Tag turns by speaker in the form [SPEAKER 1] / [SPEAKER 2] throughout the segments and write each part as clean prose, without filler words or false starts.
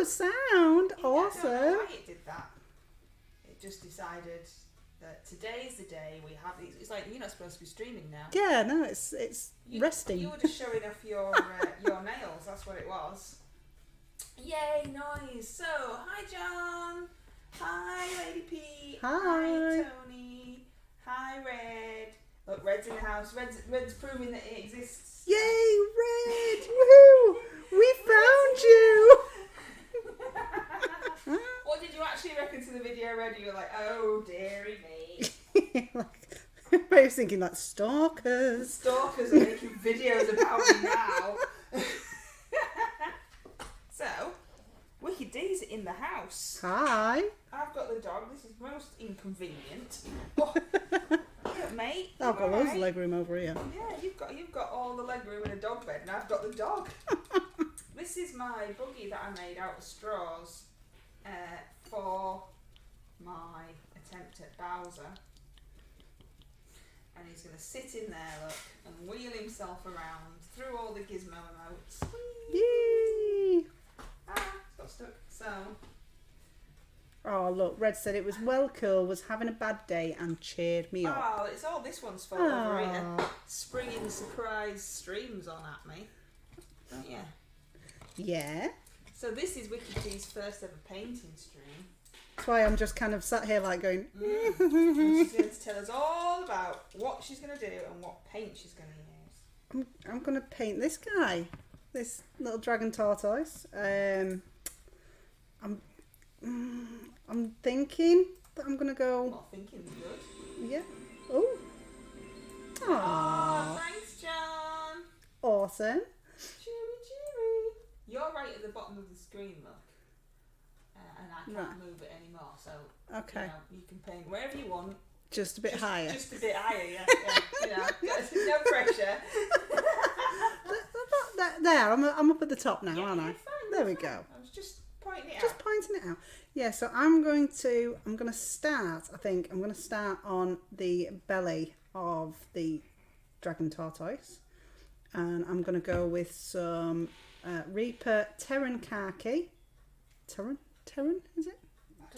[SPEAKER 1] sound.
[SPEAKER 2] Yeah,
[SPEAKER 1] Awesome.
[SPEAKER 2] I don't know why it did that. It just decided that today's the day we have these. It's like you're not supposed to be streaming now.
[SPEAKER 1] Yeah, no, it's resting.
[SPEAKER 2] You were just showing off your nails. That's what it was. Yay, noise. So, hi John. Hi Lady P.
[SPEAKER 1] Hi.
[SPEAKER 2] Tony. Hi Red. Look, Red's in the house. Red's proving that it exists.
[SPEAKER 1] Yay, Red! Woohoo! We found you!
[SPEAKER 2] What did you actually reckon to the video, Red? You were like, oh dearie me.
[SPEAKER 1] I was thinking like stalkers.
[SPEAKER 2] Stalkers are making videos about me now. So, WkdDee's in the house.
[SPEAKER 1] Hi.
[SPEAKER 2] I've got the dog. This is most inconvenient. Oh, yeah, mate.
[SPEAKER 1] I've got loads of leg room over here.
[SPEAKER 2] Yeah, you've got all the leg room in a dog bed, and I've got the dog. This is my buggy that I made out of straws for my attempt at Bowser. And he's going to sit in there, look, and wheel himself around through all the gizmo emotes.
[SPEAKER 1] Yay!
[SPEAKER 2] It's got stuck. So.
[SPEAKER 1] Oh, look, Red said it was well cool, was having a bad day and cheered me up.
[SPEAKER 2] Oh, it's all this one's fault over here. Springing surprise streams on at me. Don't you?
[SPEAKER 1] Yeah.
[SPEAKER 2] So this is WkdDee's first ever painting stream.
[SPEAKER 1] That's why I'm just kind of sat here like going...
[SPEAKER 2] And she's going to tell us all about what she's going to do and what paint she's going to use.
[SPEAKER 1] I'm going to paint this guy. This little dragon tortoise. I'm thinking that I'm going to go...
[SPEAKER 2] Not thinking good.
[SPEAKER 1] Yeah. Oh.
[SPEAKER 2] Oh, thanks, John.
[SPEAKER 1] Awesome.
[SPEAKER 2] Cheery. You're right at the bottom of the screen, look. And I can't move it anymore, so
[SPEAKER 1] okay.
[SPEAKER 2] You can paint wherever you want.
[SPEAKER 1] Just a bit higher.
[SPEAKER 2] Just a bit higher, yeah. No pressure.
[SPEAKER 1] There, I'm up at the top now, aren't I?
[SPEAKER 2] Fine,
[SPEAKER 1] there we go.
[SPEAKER 2] I was just pointing it out.
[SPEAKER 1] Just pointing it out. Yeah, so I'm going to start, I think, I'm going to start on the belly of the dragon tortoise. And I'm going to go with some Reaper Terran khaki. Terran, is it?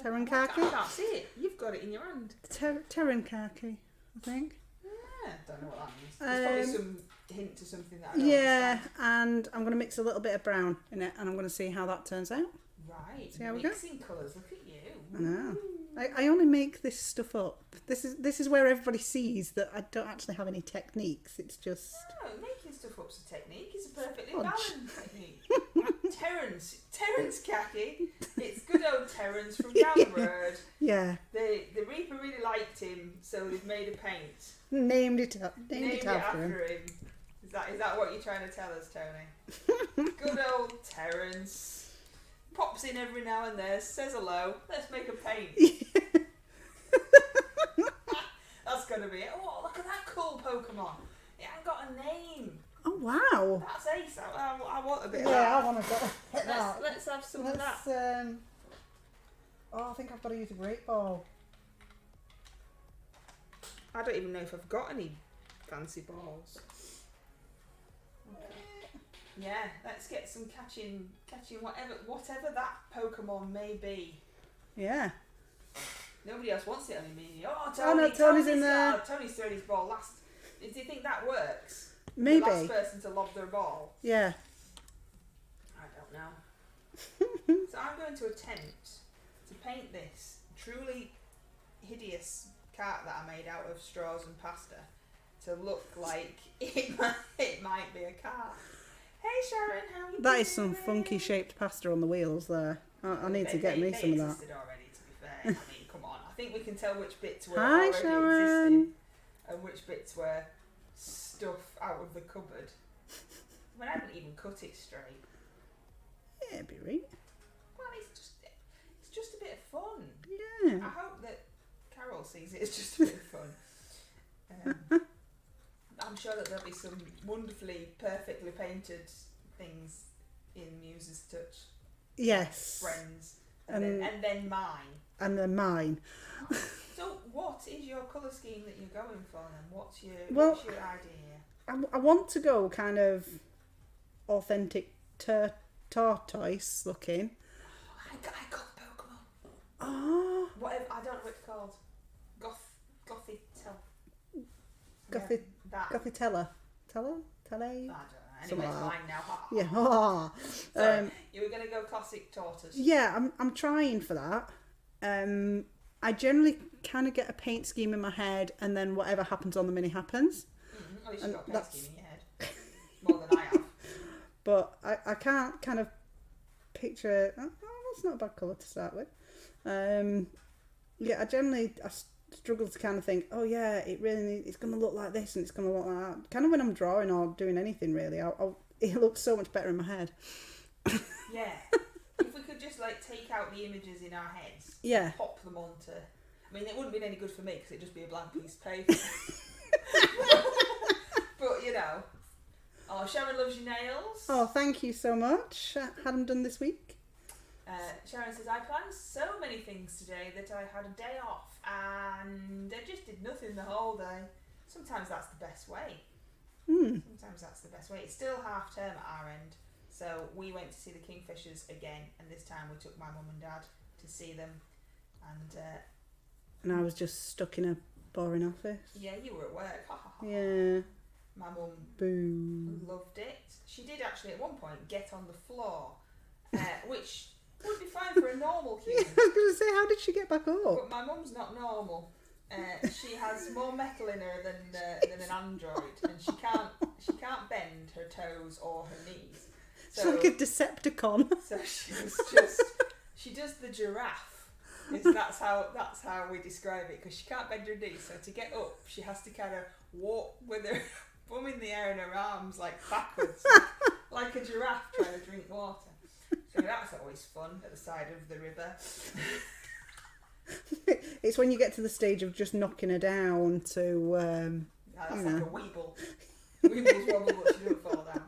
[SPEAKER 1] Terran khaki?
[SPEAKER 2] I can't see it. You've got it in your hand.
[SPEAKER 1] Terran khaki, I think.
[SPEAKER 2] Yeah, don't know what that means. There's probably some hint to something that I don't
[SPEAKER 1] understand.
[SPEAKER 2] understand.
[SPEAKER 1] And I'm going to mix a little bit of brown in it, and I'm going to see how that turns out.
[SPEAKER 2] Right.
[SPEAKER 1] See how we go?
[SPEAKER 2] Mixing colours. Look at you.
[SPEAKER 1] I know. I only make this stuff up. This is where everybody sees that I don't actually have any techniques. It's just...
[SPEAKER 2] No, making stuff up's a technique. It's a perfectly balanced technique. Terrence khaki. It's good old Terrence from down the road.
[SPEAKER 1] Yeah.
[SPEAKER 2] The Reaper really liked him, so they've made a paint.
[SPEAKER 1] Named it after him.
[SPEAKER 2] Is that what you're trying to tell us, Tony? Good old Terrence. Pops in every now and then, says hello, let's make a paint. That's going to be it. Oh, look at that cool Pokemon. It ain't got a name.
[SPEAKER 1] Oh, wow.
[SPEAKER 2] That's ace. I want a bit of
[SPEAKER 1] Yeah,
[SPEAKER 2] that.
[SPEAKER 1] I want to get that.
[SPEAKER 2] Let's have some of that.
[SPEAKER 1] I think I've got to use a great ball.
[SPEAKER 2] I don't even know if I've got any fancy balls. Yeah, let's get some catching whatever that Pokemon may be.
[SPEAKER 1] Yeah.
[SPEAKER 2] Nobody else wants it, only me. Oh,
[SPEAKER 1] Tony's in there.
[SPEAKER 2] Tony's thrown his ball last. Do you think that works?
[SPEAKER 1] Maybe.
[SPEAKER 2] The last person to lob their ball.
[SPEAKER 1] Yeah.
[SPEAKER 2] I don't know. So I'm going to attempt to paint this truly hideous cart that I made out of straws and pasta to look like it might be a car. Hey Sharon, how are you
[SPEAKER 1] That
[SPEAKER 2] doing?
[SPEAKER 1] is some funky shaped pasta on the wheels there. I need to get me some of
[SPEAKER 2] They
[SPEAKER 1] that.
[SPEAKER 2] existed already, to be fair. I mean, come on. I think we can tell which bits were
[SPEAKER 1] Hi,
[SPEAKER 2] already
[SPEAKER 1] Sharon.
[SPEAKER 2] existing and which bits were stuff out of the cupboard. I mean, I haven't even cut it straight.
[SPEAKER 1] Yeah, it'd be right.
[SPEAKER 2] Well, it's just a bit of fun.
[SPEAKER 1] Yeah.
[SPEAKER 2] I hope that Carol sees it as just a bit of fun. I'm sure that there'll be some wonderfully, perfectly painted things in Muse's Touch.
[SPEAKER 1] Yes.
[SPEAKER 2] Friends. And then mine.
[SPEAKER 1] And then mine.
[SPEAKER 2] So what is your colour scheme that you're going for then? What's your idea?
[SPEAKER 1] I want to go kind of authentic tortoise looking.
[SPEAKER 2] I got Pokemon.
[SPEAKER 1] Oh.
[SPEAKER 2] Whatever, I don't know what it's called. Gothy
[SPEAKER 1] Teller?
[SPEAKER 2] I don't know. Anyway, it's
[SPEAKER 1] Something
[SPEAKER 2] mine
[SPEAKER 1] like
[SPEAKER 2] now.
[SPEAKER 1] Yeah. Oh.
[SPEAKER 2] Sorry, you were going to go classic tortoise.
[SPEAKER 1] Yeah, I'm trying for that. I generally kind of get a paint scheme in my head, and then whatever happens on the mini happens.
[SPEAKER 2] At least you've got a paint scheme in your head. More than I have.
[SPEAKER 1] But I can't kind of picture. Oh, that's not a bad colour to start with. Yeah, I struggle to kind of think, oh yeah, it's going to look like this and it's going to look like that. Kind of when I'm drawing or doing anything really, it looks so much better in my head.
[SPEAKER 2] Yeah. If we could just like take out the images in our heads,
[SPEAKER 1] yeah,
[SPEAKER 2] pop them onto. I mean, it wouldn't be any good for me because it'd just be a blank piece of paper. But you know, oh, Sharon loves your nails.
[SPEAKER 1] Oh, thank you so much. Had them done this week.
[SPEAKER 2] Sharon says, I planned so many things today that I had a day off and I just did nothing the whole day. Sometimes that's the best way. Sometimes that's the best way. It's still half term at our end, so we went to see the Kingfishers again, and this time we took my mum and dad to see them.
[SPEAKER 1] And I was just stuck in a boring office.
[SPEAKER 2] Yeah, you were at work.
[SPEAKER 1] Yeah.
[SPEAKER 2] My mum loved it. She did actually at one point get on the floor, which would be fine for a normal human.
[SPEAKER 1] I was going to say, how did she get back up?
[SPEAKER 2] But my mum's not normal. She has more metal in her than an android, and she can't bend her toes or her knees. So,
[SPEAKER 1] it's like a Decepticon.
[SPEAKER 2] So she does the giraffe. That's how we describe it, because she can't bend her knees. So to get up, she has to kind of walk with her bum in the air and her arms like backwards, like a giraffe trying to drink water. So that's always fun at the side of the river.
[SPEAKER 1] It's when you get to the stage of just knocking her down to.
[SPEAKER 2] That's like a weeble. Weebles wobble, but she don't fall down.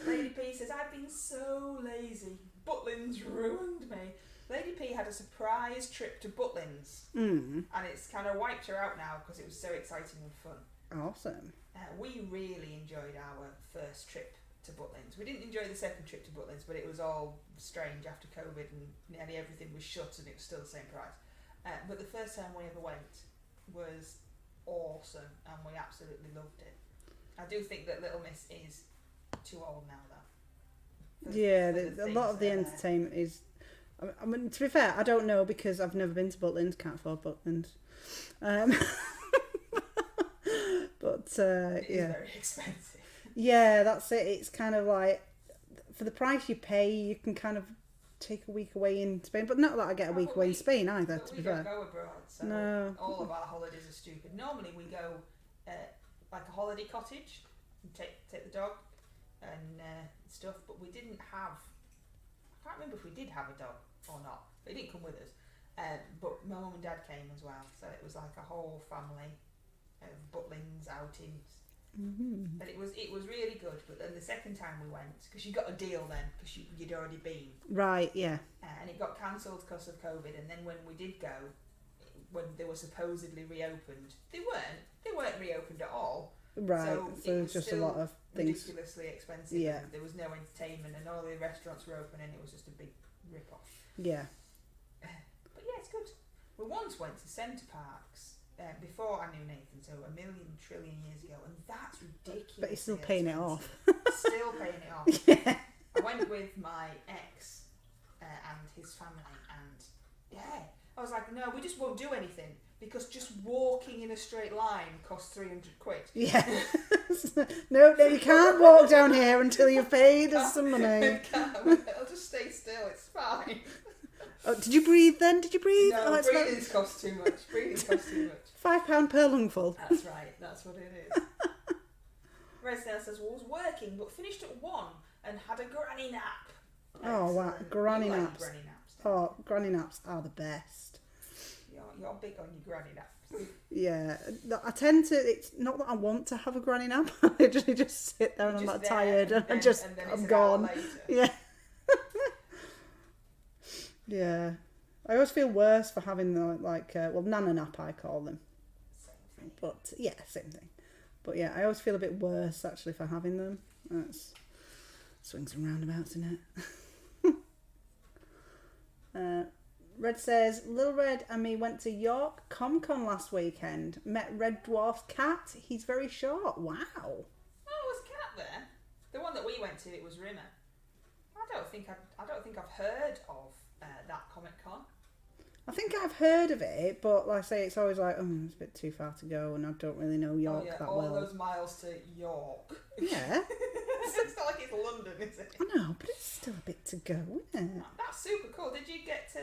[SPEAKER 2] Lady P says, I've been so lazy. Butlins ruined me. Lady P had a surprise trip to Butlins, and it's kind of wiped her out now because it was so exciting and fun.
[SPEAKER 1] Awesome.
[SPEAKER 2] We really enjoyed our first trip to Butlins. We didn't enjoy the second trip to Butlins, but it was all strange after COVID and nearly everything was shut and it was still the same price. But the first time we ever went was awesome and we absolutely loved it. I do think that Little Miss is too old now though.
[SPEAKER 1] A lot of the entertainment is... I mean, to be fair, I don't know because I've never been to Butlins, can't afford Butlins. But
[SPEAKER 2] it is very expensive.
[SPEAKER 1] Yeah, that's it. It's kind of like, for the price you pay, you can kind of take a week away in Spain. But not that I get a week away in Spain either, to be fair.
[SPEAKER 2] We don't go abroad, so
[SPEAKER 1] no.
[SPEAKER 2] All of our holidays are stupid. Normally we go like a holiday cottage and take the dog and stuff, but we didn't have... I can't remember if we did have a dog or not. They didn't come with us. But my mum and dad came as well, so it was like a whole family Butlins outings. But it was really good. But then the second time we went, because you got a deal then, because you'd already been.
[SPEAKER 1] Right, yeah.
[SPEAKER 2] And it got cancelled because of COVID. And then when we did go, when they were supposedly reopened, they weren't reopened at all.
[SPEAKER 1] Right, so
[SPEAKER 2] it was
[SPEAKER 1] just a lot of things.
[SPEAKER 2] Ridiculously expensive.
[SPEAKER 1] Yeah.
[SPEAKER 2] And there was no entertainment and all the restaurants were open and it was just a big rip-off.
[SPEAKER 1] Yeah.
[SPEAKER 2] But yeah, it's good. We once went to Centre Parks before I knew Nathan, so 1,000,000,000,000,000 years ago, and that's ridiculous.
[SPEAKER 1] But you're still paying it off.
[SPEAKER 2] Still paying it off.
[SPEAKER 1] Yeah.
[SPEAKER 2] I went with my ex and his family, and yeah, I was like, no, we just won't do anything because just walking in a straight line costs 300 quid.
[SPEAKER 1] Yeah. No, you can't walk down here until you've paid us some money.
[SPEAKER 2] I'll just stay still. It's fine.
[SPEAKER 1] Oh, did you breathe then? Did you breathe?
[SPEAKER 2] No, breathing costs too much.
[SPEAKER 1] £5 per lungful.
[SPEAKER 2] That's right. That's what it is. Resdale says, well, was working, but finished at 1 and had a granny nap.
[SPEAKER 1] Oh, wow. Granny
[SPEAKER 2] you
[SPEAKER 1] naps.
[SPEAKER 2] Like granny naps.
[SPEAKER 1] Oh, granny naps are the best.
[SPEAKER 2] You're big on your granny naps.
[SPEAKER 1] Yeah. I tend to, it's not that I want to have a granny nap. I literally just sit there and I'm like tired and I'm gone. Yeah. Yeah. I always feel worse for having the, nana nap I call them.
[SPEAKER 2] Same thing.
[SPEAKER 1] But yeah, same thing. But yeah, I always feel a bit worse actually for having them. That's swings and roundabouts, isn't it? Red says, Little Red and me went to York Comic Con last weekend. Met Red Dwarf's cat. He's very short. Wow.
[SPEAKER 2] Oh, was Cat there? The one that we went to, it was Rimmer. I don't think I've heard of that Comic Con.
[SPEAKER 1] I think I've heard of it, but like I say, it's always like, it's a bit too far to go, and I don't really know York that
[SPEAKER 2] all
[SPEAKER 1] well.
[SPEAKER 2] All those miles to York.
[SPEAKER 1] Yeah.
[SPEAKER 2] It's not like it's London, is it?
[SPEAKER 1] I know, but it's still a bit to go, isn't it?
[SPEAKER 2] That's super cool. Did you get to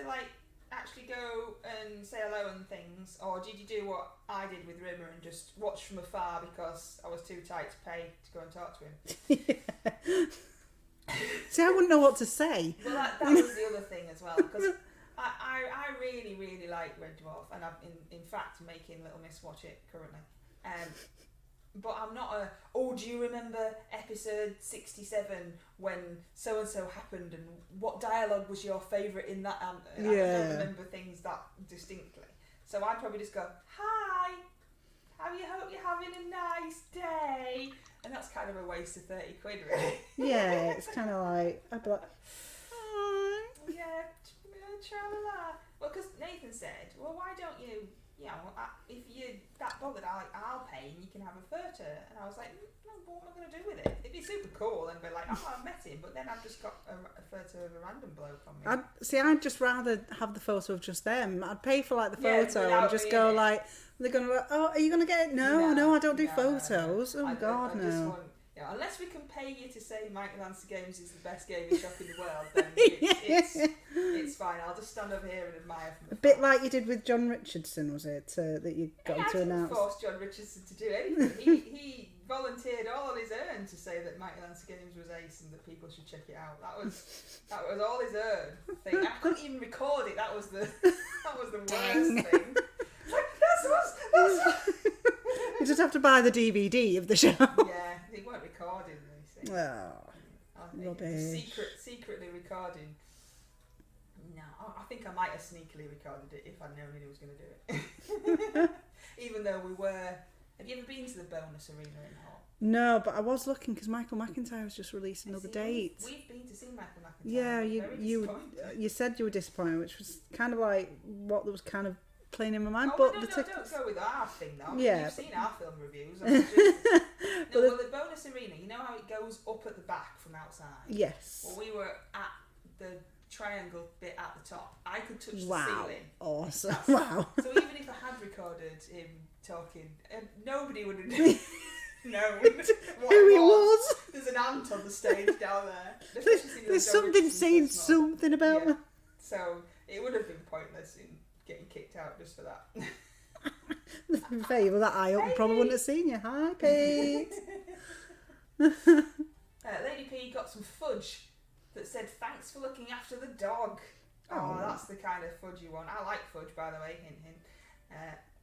[SPEAKER 2] actually go and say hello and things, or did you do what I did with Rimmer and just watch from afar because I was too tight to pay to go and talk to him?
[SPEAKER 1] Yeah. See, I wouldn't know what to say.
[SPEAKER 2] Well, that was the other thing as well, because I really, really like Red Dwarf, and I'm in fact making Little Miss watch it currently. But I'm not do you remember episode 67 when so-and-so happened, and what dialogue was your favourite in that? I don't remember things that distinctly. So I'd probably just go, hi, hope you're having a nice day. And that's kind of a waste of 30 quid, really. Yeah,
[SPEAKER 1] it's kind of like, I'd be like, hi.
[SPEAKER 2] Yeah, tra-la-la. Well, because Nathan said, well, why don't you, if you're that bothered, I'll pay and you can have a photo. And I was like, no, what am I going to do with it? It'd be super cool and be like, I've met him, but then I've just got a photo of a random bloke on me.
[SPEAKER 1] I'd just rather have the photo of just them. I'd pay for the photo and just go they're going to go, oh, are you going to get it? No, I don't do photos. No. God,
[SPEAKER 2] I
[SPEAKER 1] no.
[SPEAKER 2] Just want, unless we can pay you to say Michael Lancer Games is the best gaming shop in the world, then it's fine. I'll just stand over here and admire from afar.
[SPEAKER 1] A bit like you did with John Richardson, was it? That you got to announce.
[SPEAKER 2] I didn't force John Richardson to do anything. He volunteered all on his own to say that Michael Lancer Games was ace and that people should check it out. That was all his own thing. I couldn't even record it. That was the worst thing. That's us.
[SPEAKER 1] You just have to buy the DVD of the show.
[SPEAKER 2] Yeah, they weren't recording these things.
[SPEAKER 1] Rubbish.
[SPEAKER 2] Secretly recording. No, I think I might have sneakily recorded it if I'd known he was going to do it. Even though we were... Have you ever been to the bonus arena in Hull?
[SPEAKER 1] No, but I was looking because Michael McIntyre has just released another date.
[SPEAKER 2] We've been to see Michael McIntyre.
[SPEAKER 1] Yeah, you said you were disappointed, which was kind of like what was kind of playing in my mind. But
[SPEAKER 2] don't go with our thing though.
[SPEAKER 1] Yeah,
[SPEAKER 2] you've seen our film reviews. The bonus arena, you know how it goes up at the back from outside?
[SPEAKER 1] Yes.
[SPEAKER 2] Well, we were at the triangle bit at the top. I could touch the ceiling.
[SPEAKER 1] Awesome. Wow.
[SPEAKER 2] So even if I had recorded him talking, nobody would have known who he was. There's an ant on the stage down there.
[SPEAKER 1] There's something saying something about me.
[SPEAKER 2] So it would have been pointless in getting kicked out just for that.
[SPEAKER 1] In favour that I probably wouldn't have seen you. Hi, Pete.
[SPEAKER 2] Lady P got some fudge that said, thanks for looking after the dog. Oh, that's the kind of fudge you want. I like fudge, by the way, hint, hint.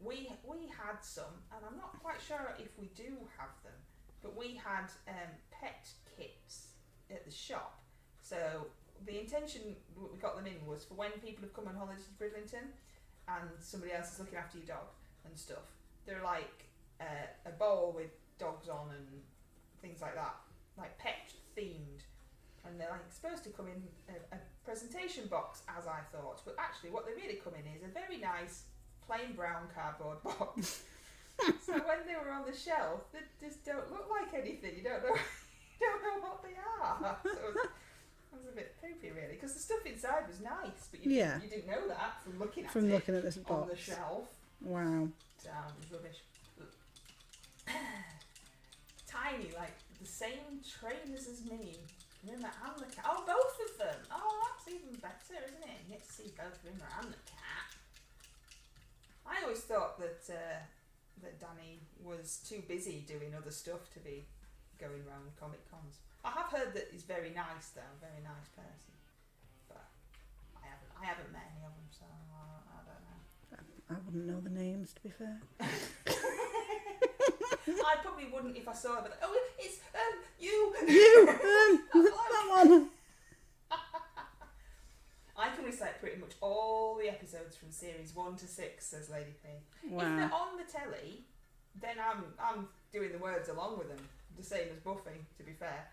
[SPEAKER 2] We had some, and I'm not quite sure if we do have them, but we had pet kits at the shop. So the intention we got them in was for when people have come on holiday to Bridlington and somebody else is looking after your dog and stuff. They're like a bowl with dogs on and things like that, like pet themed. And they're supposed to come in a presentation box, as I thought, but actually what they really come in is a very nice plain brown cardboard box. So when they were on the shelf, they just don't look like anything. You don't know what they are. So it was a bit poopy, really, because the stuff inside was nice, but you didn't know that from looking at this box on the shelf.
[SPEAKER 1] Wow.
[SPEAKER 2] It was rubbish. Tiny, like the same trainers as me. Rimmer and the cat. Oh, both of them. Oh, that's even better, isn't it? You get to see both Rimmer and the cat. I always thought that Danny was too busy doing other stuff to be going around Comic Cons. I have heard that he's very nice, though, very nice person. But I haven't met any of them, so I don't know.
[SPEAKER 1] I wouldn't know the names, to be fair.
[SPEAKER 2] I probably wouldn't if I saw it, but it's you.
[SPEAKER 1] That one.
[SPEAKER 2] I can recite pretty much all the episodes from series 1 to 6, says Lady P.
[SPEAKER 1] Wow.
[SPEAKER 2] If they're on the telly, then I'm doing the words along with them, the same as Buffy, to be fair.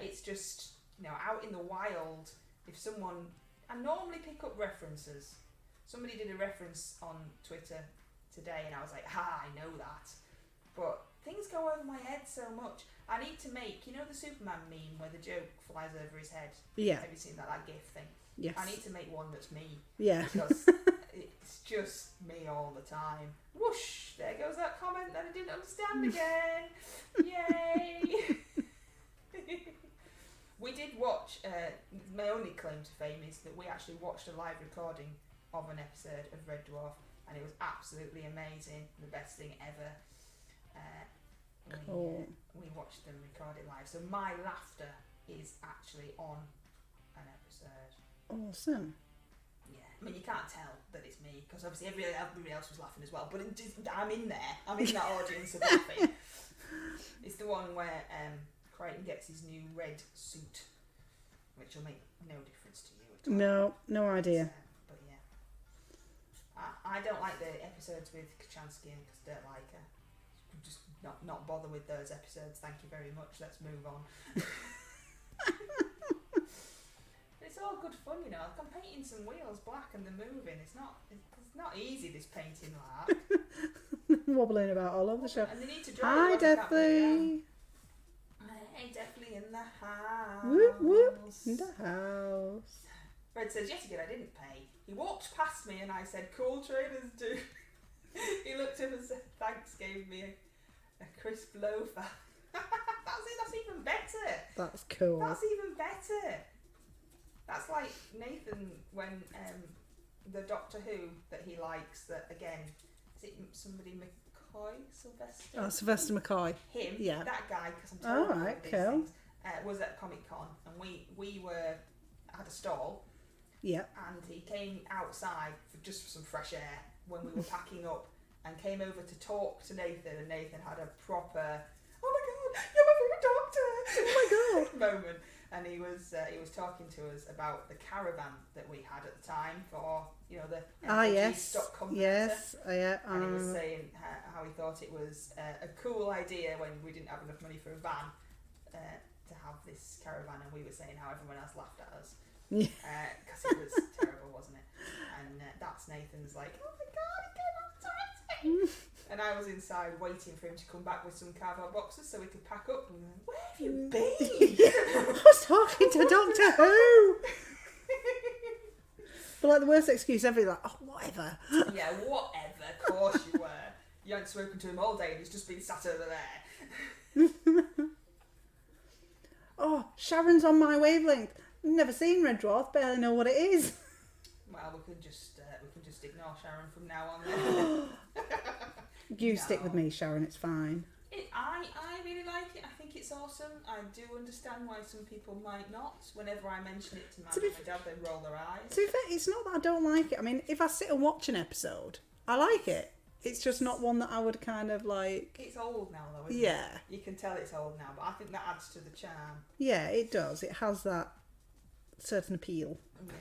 [SPEAKER 2] It's just, out in the wild, if someone I normally pick up references. Somebody did a reference on Twitter today and I was like, I know that. But things go over my head so much. I need to make, you know the Superman meme where the joke flies over his head?
[SPEAKER 1] Yeah.
[SPEAKER 2] Have you seen that GIF thing?
[SPEAKER 1] Yes.
[SPEAKER 2] I need to make one that's me.
[SPEAKER 1] Yeah.
[SPEAKER 2] Because it's just me all the time. Whoosh! There goes that comment that I didn't understand again. Yay! We did watch, my only claim to fame is that we actually watched a live recording of an episode of Red Dwarf and it was absolutely amazing, the best thing ever.
[SPEAKER 1] Cool.
[SPEAKER 2] We watched them record it live, so my laughter is actually on an episode.
[SPEAKER 1] Awesome.
[SPEAKER 2] Yeah, I mean you can't tell that it's me because obviously everybody else was laughing as well, but I'm in there, I'm in that audience of laughing. It's the one where Crichton gets his new red suit, which will make no difference to you at all.
[SPEAKER 1] No idea.
[SPEAKER 2] But yeah, I don't like the episodes with Kachansky and because I don't like her. Just not bother with those episodes. Thank you very much. Let's move on. It's all good fun, you know. Like I'm painting some wheels black and they're moving. It's not easy, this painting like that.
[SPEAKER 1] Wobbling about all over the show.
[SPEAKER 2] And they need to draw.
[SPEAKER 1] Hi, Deathly.
[SPEAKER 2] Hey, Deathly in the house.
[SPEAKER 1] Whoop whoop in the house.
[SPEAKER 2] Red says, yet again, I didn't pay. He walked past me and I said, cool traders do. He looked up and said, thanks, gave me a crisp loafer. That's even better.
[SPEAKER 1] That's cool.
[SPEAKER 2] That's even better. That's like Nathan when the Doctor Who that he likes, that again, is it somebody McCoy? Sylvester?
[SPEAKER 1] Oh, Sylvester McCoy.
[SPEAKER 2] Him,
[SPEAKER 1] yeah.
[SPEAKER 2] That guy, because I'm told
[SPEAKER 1] all right,
[SPEAKER 2] these
[SPEAKER 1] cool.
[SPEAKER 2] things, was at Comic Con and we had a stall.
[SPEAKER 1] Yeah.
[SPEAKER 2] And he came outside just for some fresh air when we were packing up and came over to talk to Nathan, and Nathan had a proper, oh my god, you're my favourite Doctor!
[SPEAKER 1] Oh my god!
[SPEAKER 2] moment. And he was talking to us about the caravan that we had at the time for, you know, the MLG stock converter.
[SPEAKER 1] Yes, yeah.
[SPEAKER 2] And he was saying how he thought it was a cool idea when we didn't have enough money for a van to have this caravan, and we were saying how everyone else laughed at us. Because it was terrible, wasn't it? And that's Nathan's like, oh my god, he came up to it. And I was inside waiting for him to come back with some cardboard boxes so we could pack up. And we went, where have you been?
[SPEAKER 1] I was talking to Doctor Who. But like the worst excuse ever, like, oh, whatever.
[SPEAKER 2] Yeah, whatever, of course you were. You hadn't spoken to him all day and he's just been sat over there.
[SPEAKER 1] Oh, Sharon's on my wavelength. Never seen Red Dwarf, barely know what it is.
[SPEAKER 2] Well, we can just ignore Sharon from now on then.
[SPEAKER 1] You stick with me, Sharon, it's fine.
[SPEAKER 2] I really like it. I think it's awesome. I do understand why some people might not. Whenever I mention it to my mum and my dad, they roll their eyes.
[SPEAKER 1] To be fair, it's not that I don't like it. I mean, if I sit and watch an episode, I like it. It's just not one that I would kind of like...
[SPEAKER 2] It's old now though, isn't it?
[SPEAKER 1] Yeah.
[SPEAKER 2] You can tell it's old now, but I think that adds to the charm.
[SPEAKER 1] Yeah, it does. It has that certain appeal.
[SPEAKER 2] Yeah.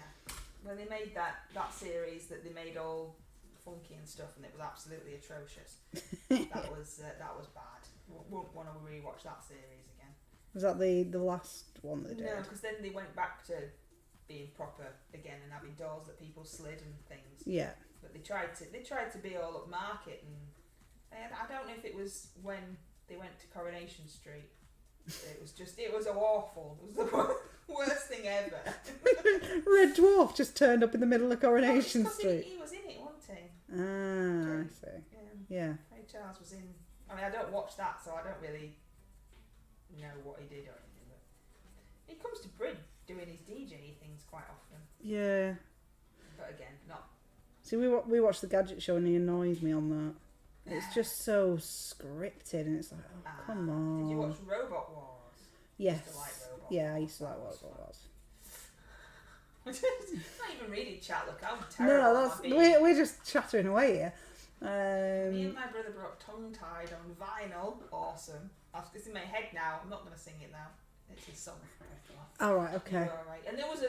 [SPEAKER 2] When they made that series that they made all funky and stuff, and it was absolutely atrocious. that was bad. Wouldn't want to rewatch that series again.
[SPEAKER 1] Was that the last one they did?
[SPEAKER 2] No, because then they went back to being proper again and having doors that people slid and things.
[SPEAKER 1] Yeah.
[SPEAKER 2] But they tried to be all upmarket, and I don't know if it was when they went to Coronation Street. It was awful. It was the worst thing ever.
[SPEAKER 1] Red Dwarf just turned up in the middle of Coronation Street.
[SPEAKER 2] He was in it, wasn't he?
[SPEAKER 1] Ah, I see. Yeah.
[SPEAKER 2] Ray Charles was in. I mean, I don't watch that, so I don't really know what he did or anything. But he comes to Bryn doing his DJ things quite often.
[SPEAKER 1] Yeah.
[SPEAKER 2] But again, not.
[SPEAKER 1] See, we watched the Gadget Show and he annoys me on that. It's just so scripted and it's like, oh, come on.
[SPEAKER 2] Did you watch Robot Wars?
[SPEAKER 1] Yes.
[SPEAKER 2] I used to like Robot
[SPEAKER 1] Yeah, I used to like Robot Wars.
[SPEAKER 2] Not even reading chat, look, I'm terrible.
[SPEAKER 1] No, we're just chattering away here.
[SPEAKER 2] Me and my brother brought Tongue Tied on vinyl. Awesome. It's in my head now. I'm not going to sing it now. It's his song.
[SPEAKER 1] All right, okay.
[SPEAKER 2] All right. And there was a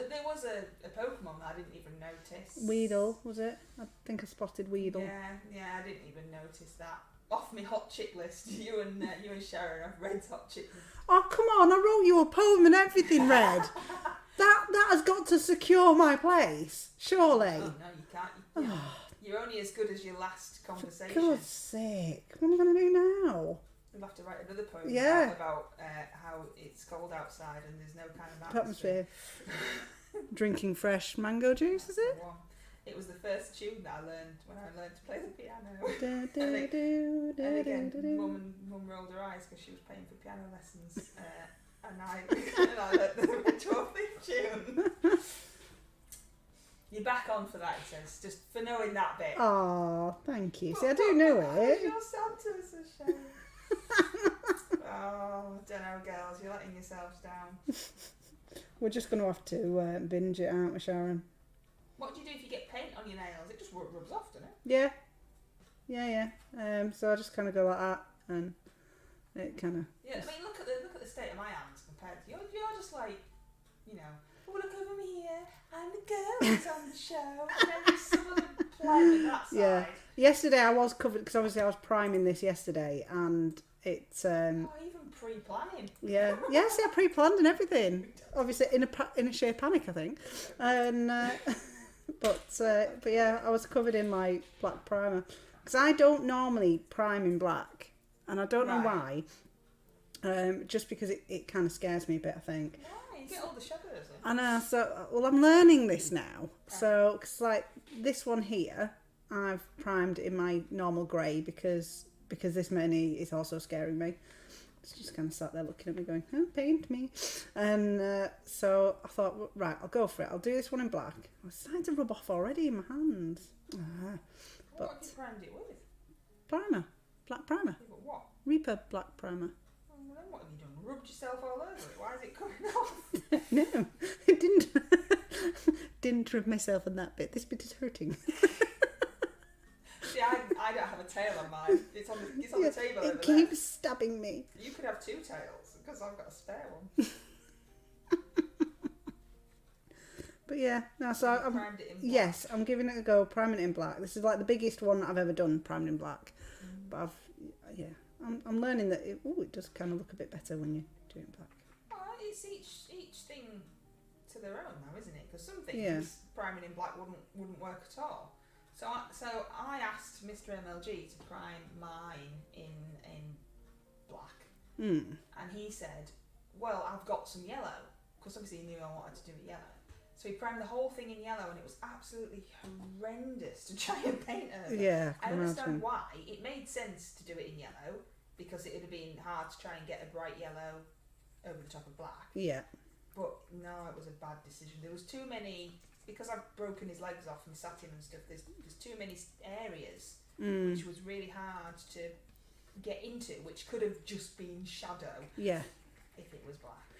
[SPEAKER 2] Pokemon that I didn't even notice.
[SPEAKER 1] Weedle, was it? I think I spotted Weedle.
[SPEAKER 2] Yeah, I didn't even notice that. Off my hot chick list, you and Sharon have Red's hot chick list.
[SPEAKER 1] Oh, come on, I wrote you a poem and everything, Red. That That has got to secure my place, surely.
[SPEAKER 2] Oh, no, you can't. You're only as good as your last conversation.
[SPEAKER 1] For God's sake, what am I going to do now?
[SPEAKER 2] You'll have to write another poem about how it's cold outside and there's no kind of atmosphere.
[SPEAKER 1] Drinking fresh mango juice, is it?
[SPEAKER 2] It was the first tune that I learned when I learned to play the piano. And again, Mum rolled her eyes because she was paying for piano lessons, and I learned the ritual theme tune. You're back on for that, he says, just for knowing that bit.
[SPEAKER 1] Oh, thank you. See, I do know it.
[SPEAKER 2] You're Santa's a shame. Oh, don't know, girls, you're letting yourselves down.
[SPEAKER 1] We're just going to have to binge it, aren't we, Sharon?
[SPEAKER 2] What do you do if you get paint on your nails? It just rubs off, doesn't it?
[SPEAKER 1] Yeah. So I just kind of go like that, and it kind of.
[SPEAKER 2] Yeah, I mean, look at the state of my hands compared to yours. You're just like, you know, oh, look over me here. I'm the girl who's on the show. And then there's some of the play with that side.
[SPEAKER 1] Yeah. Yesterday I was covered because obviously I was priming this yesterday, and it's.
[SPEAKER 2] Even pre-planning.
[SPEAKER 1] Yeah. Yes, I pre-planned and everything. Obviously in a sheer panic, I think, and. But yeah, I was covered in my black primer because I don't normally prime in black, and I don't know why. Just because it kind of scares me a bit, I think.
[SPEAKER 2] Yeah, you get all the shadows in.
[SPEAKER 1] I know. So I'm learning this now. So cause like this one here, I've primed in my normal grey because this many is also scaring me. It's just kind of sat there looking at me going, oh, paint me. And so I thought, well, right, I'll go for it. I'll do this one in black. I was starting to rub off already in my hands.
[SPEAKER 2] What have you primed it with?
[SPEAKER 1] Primer. Black primer.
[SPEAKER 2] Yeah, but what?
[SPEAKER 1] Reaper black primer.
[SPEAKER 2] Oh, well, then what have you done? Rubbed yourself all over it? Why is it coming off?
[SPEAKER 1] No, it didn't. Didn't rub myself on that bit. This bit is hurting.
[SPEAKER 2] See, I don't have a tail on mine. It's on the table over there.
[SPEAKER 1] It keeps stabbing me.
[SPEAKER 2] You could have two tails because I've got a spare one.
[SPEAKER 1] But yeah, no. So
[SPEAKER 2] primed it in black.
[SPEAKER 1] Yes, I'm giving it a go. Priming it in black. This is like the biggest one that I've ever done. Primed in black. But I'm learning that it does kind of look a bit better when you do it in black.
[SPEAKER 2] Well, it's each thing to their own now, isn't it? Because some things priming in black wouldn't work at all. So I asked Mr MLG to prime mine in black, and he said, "Well, I've got some yellow," because obviously he knew I wanted to do it yellow. So he primed the whole thing in yellow, and it was absolutely horrendous to try and paint over.
[SPEAKER 1] Yeah,
[SPEAKER 2] I understand why. It made sense to do it in yellow because it would have been hard to try and get a bright yellow over the top of black. Yeah. But no, it was a bad decision. There was too many. Because I've broken his legs off and sat him and stuff, there's too many areas which was really hard to get into, which could have just been shadow if it was black.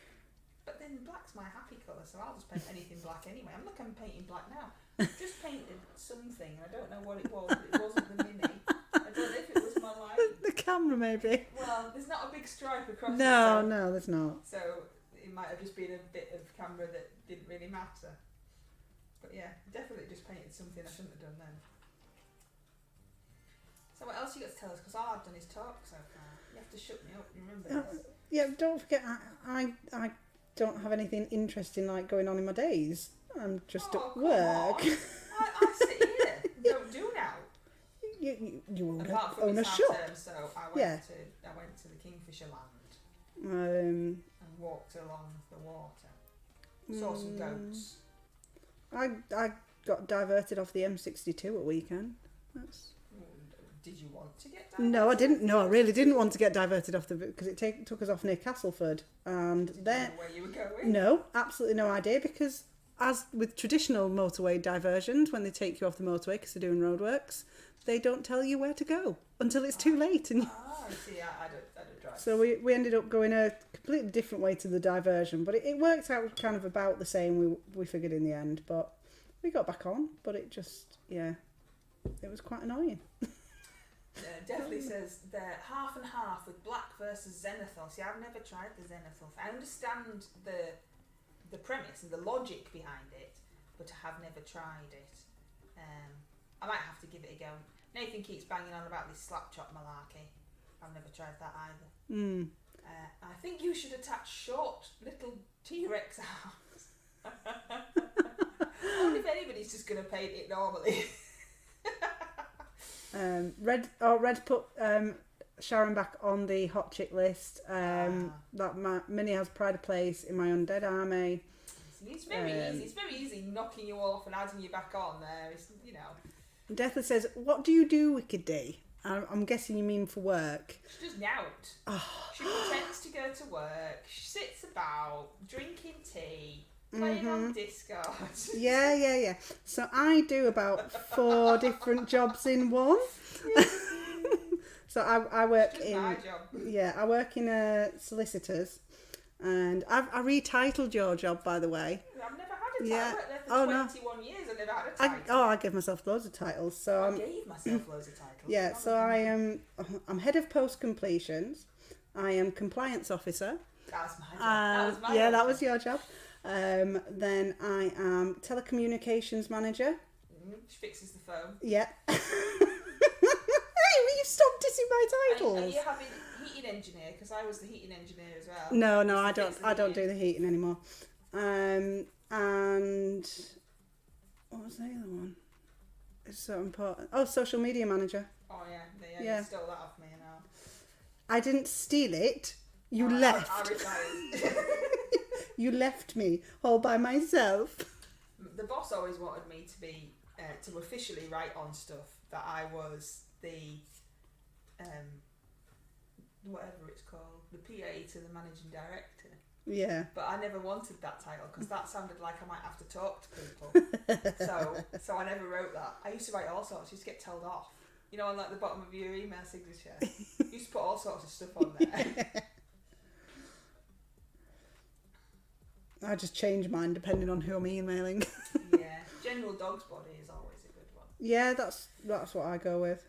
[SPEAKER 2] But then black's my happy colour, so I'll just paint anything black anyway. I'm painting black now. I've just painted something, I don't know what it was, but it wasn't the mini. I don't know if it was my light.
[SPEAKER 1] The camera, maybe.
[SPEAKER 2] Well, there's not a big stripe across it.
[SPEAKER 1] No, there's not.
[SPEAKER 2] So it might have just been a bit of camera that didn't really matter. But yeah, definitely just painted something I shouldn't have done then. So what else you got to tell us? Because all I've done is talk so far. You have to shut me up, you remember this?
[SPEAKER 1] Yeah, don't forget, I don't have anything interesting like going on in my days. I'm just at work.
[SPEAKER 2] I sit here. Don't do now.
[SPEAKER 1] You
[SPEAKER 2] Apart from
[SPEAKER 1] own a
[SPEAKER 2] half
[SPEAKER 1] shop.
[SPEAKER 2] term, so I went to the Kingfisher land and walked along the water. Saw some goats.
[SPEAKER 1] I got diverted off the M62 at weekend.
[SPEAKER 2] Did you want to get diverted?
[SPEAKER 1] No, I didn't. No, I really didn't want to get diverted off because it took us off near Castleford, and
[SPEAKER 2] Did you know where you were going?
[SPEAKER 1] No, absolutely no idea. Because as with traditional motorway diversions, when they take you off the motorway because they're doing roadworks, they don't tell you where to go until it's too late. And
[SPEAKER 2] I see. I don't drive.
[SPEAKER 1] so we ended up going a completely different way to the diversion, but it worked out kind of about the same. We figured in the end, but we got back on. But it just it was quite annoying.
[SPEAKER 2] Definitely says they're half and half with black versus Zenithal. See, I've never tried the Zenithal. I understand the premise and the logic behind it, but I have never tried it. I might have to give it a go. Nathan keeps banging on about this slap chop malarkey. I've never tried that either. I think you should attach short little T-Rex arms I wonder if anybody's just going to paint it normally.
[SPEAKER 1] Red put Sharon back on the hot chick list. That Minnie has pride of place in my undead army.
[SPEAKER 2] It's very easy. It's very easy knocking you off and adding you back on there. It's, you know.
[SPEAKER 1] Deathless says, "What do you do, WkdDee?" I'm guessing you mean for work.
[SPEAKER 2] She does nout. She pretends to go to work. She sits about drinking tea, playing on Discord.
[SPEAKER 1] Yeah. So I do about 4 different jobs in one. So I work in
[SPEAKER 2] my job.
[SPEAKER 1] Yeah, I work in solicitors, and I retitled your job, by the way.
[SPEAKER 2] I've never had a title. I worked there for 21 years. I never had a title.
[SPEAKER 1] I give myself loads of titles. So
[SPEAKER 2] I gave myself loads of titles.
[SPEAKER 1] Yeah, so I'm head of post completions. I am compliance officer.
[SPEAKER 2] That's my job. That was my
[SPEAKER 1] that was your job. Then I am telecommunications manager.
[SPEAKER 2] She fixes the phone.
[SPEAKER 1] Yeah. Hey, will you stop dissing my titles?
[SPEAKER 2] Are you having heating engineer? Because I was the heating engineer as well.
[SPEAKER 1] No, I don't do the heating anymore. And what was the other one? It's so important. Oh, social media manager.
[SPEAKER 2] Oh yeah. You stole that off me now.
[SPEAKER 1] I didn't steal it. You left.
[SPEAKER 2] I retired.
[SPEAKER 1] You left me all by myself.
[SPEAKER 2] The boss always wanted me to be to officially write on stuff that I was the whatever it's called, the PA to the managing director.
[SPEAKER 1] Yeah.
[SPEAKER 2] But I never wanted that title because that sounded like I might have to talk to people. so I never wrote that. I used to write all sorts. I used to get told off. You know, on like the bottom of your email signature. You used to put all sorts of stuff on there.
[SPEAKER 1] I just change mine depending on who I'm emailing.
[SPEAKER 2] Yeah. General dog's body is always a good one.
[SPEAKER 1] Yeah, that's what I go with.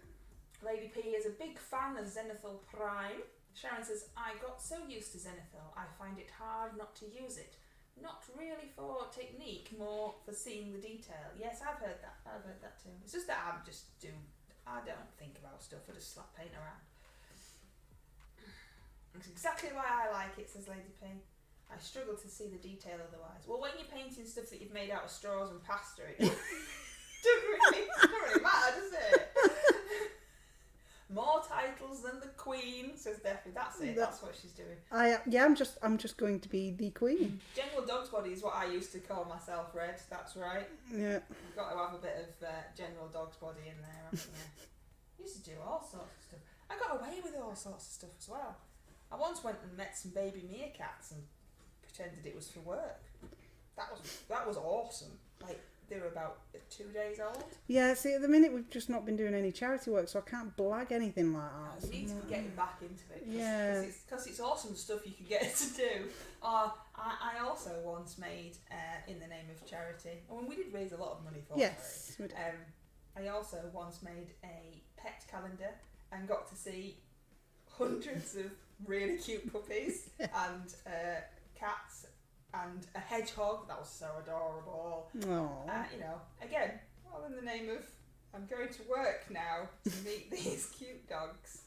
[SPEAKER 2] Lady P is a big fan of Zenithal Prime. Sharon says, I got so used to Zenithal, I find it hard not to use it. Not really for technique, more for seeing the detail. Yes, I've heard that too. It's just that I don't think about stuff, I just slap paint around. It's exactly why I like it, says Lady P. I struggle to see the detail otherwise. Well, when you're painting stuff that you've made out of straws and pasta, it doesn't really matter, does it? More titles than the Queen, says Definitely. That's it. That's what she's doing.
[SPEAKER 1] I'm just going to be the Queen.
[SPEAKER 2] General Dog's Body is what I used to call myself, Red. That's right.
[SPEAKER 1] Yeah.
[SPEAKER 2] You've got to have a bit of General Dog's Body in there, haven't you? Used to do all sorts of stuff. I got away with all sorts of stuff as well. I once went and met some baby meerkats and pretended it was for work. That was awesome. Like, they were about 2 days old.
[SPEAKER 1] Yeah, see, at the minute we've just not been doing any charity work, so I can't blag anything like that.
[SPEAKER 2] You need to be getting back into it.
[SPEAKER 1] Yeah.
[SPEAKER 2] Because it's awesome stuff you can get to do. I also once made, in the name of charity, I mean, we did raise a lot of money for
[SPEAKER 1] yes,
[SPEAKER 2] it. I also once made a pet calendar and got to see hundreds of really cute puppies and cats and a hedgehog that was so adorable. You know, again, all in the name of I'm going to work now to meet these cute dogs.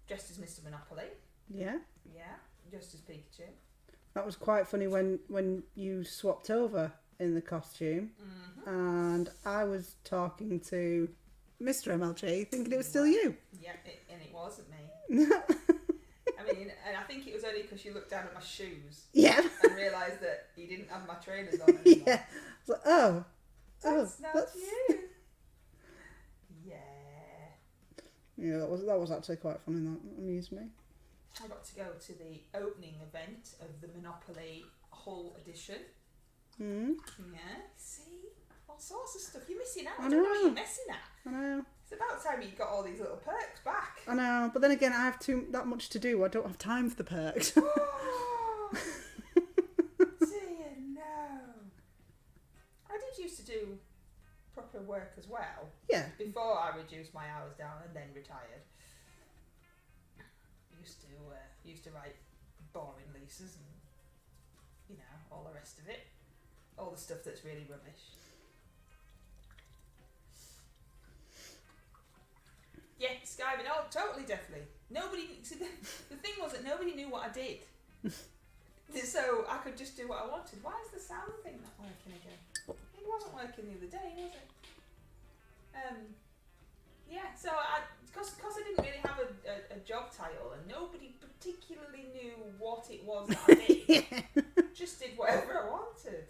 [SPEAKER 2] Dressed as Mr Monopoly.
[SPEAKER 1] Yeah.
[SPEAKER 2] Yeah, dressed as Pikachu.
[SPEAKER 1] That was quite funny when you swapped over in the costume, and I was talking to Mr MLG thinking it was still you.
[SPEAKER 2] Yeah, and it wasn't me. I mean, and I think it was only because you looked down at my shoes.
[SPEAKER 1] Yeah.
[SPEAKER 2] And realised that you didn't have my trainers on anymore.
[SPEAKER 1] Yeah. I was like,
[SPEAKER 2] that's not you. Yeah.
[SPEAKER 1] Yeah, that was actually quite funny. That amused me.
[SPEAKER 2] I got to go to the opening event of the Monopoly Hull edition.
[SPEAKER 1] Mm.
[SPEAKER 2] Yeah. See? All sorts of stuff. You're missing out.
[SPEAKER 1] I
[SPEAKER 2] I don't know
[SPEAKER 1] know.
[SPEAKER 2] what you're missing at.
[SPEAKER 1] I know.
[SPEAKER 2] It's about time you got all these little perks back.
[SPEAKER 1] I know, but then again, I have that much to do. I don't have time for the perks.
[SPEAKER 2] Oh, do you know? I did used to do proper work as well.
[SPEAKER 1] Yeah.
[SPEAKER 2] Before I reduced my hours down and then retired. Used to write boring leases and, you know, all the rest of it. All the stuff that's really rubbish. Yeah, Skiving. Oh, totally, definitely. Nobody. See, the thing was that nobody knew what I did. So I could just do what I wanted. Why is the sound thing not working again? It wasn't working the other day, was it? Yeah, so because I didn't really have a job title and nobody particularly knew what it was that I did, just did whatever I wanted.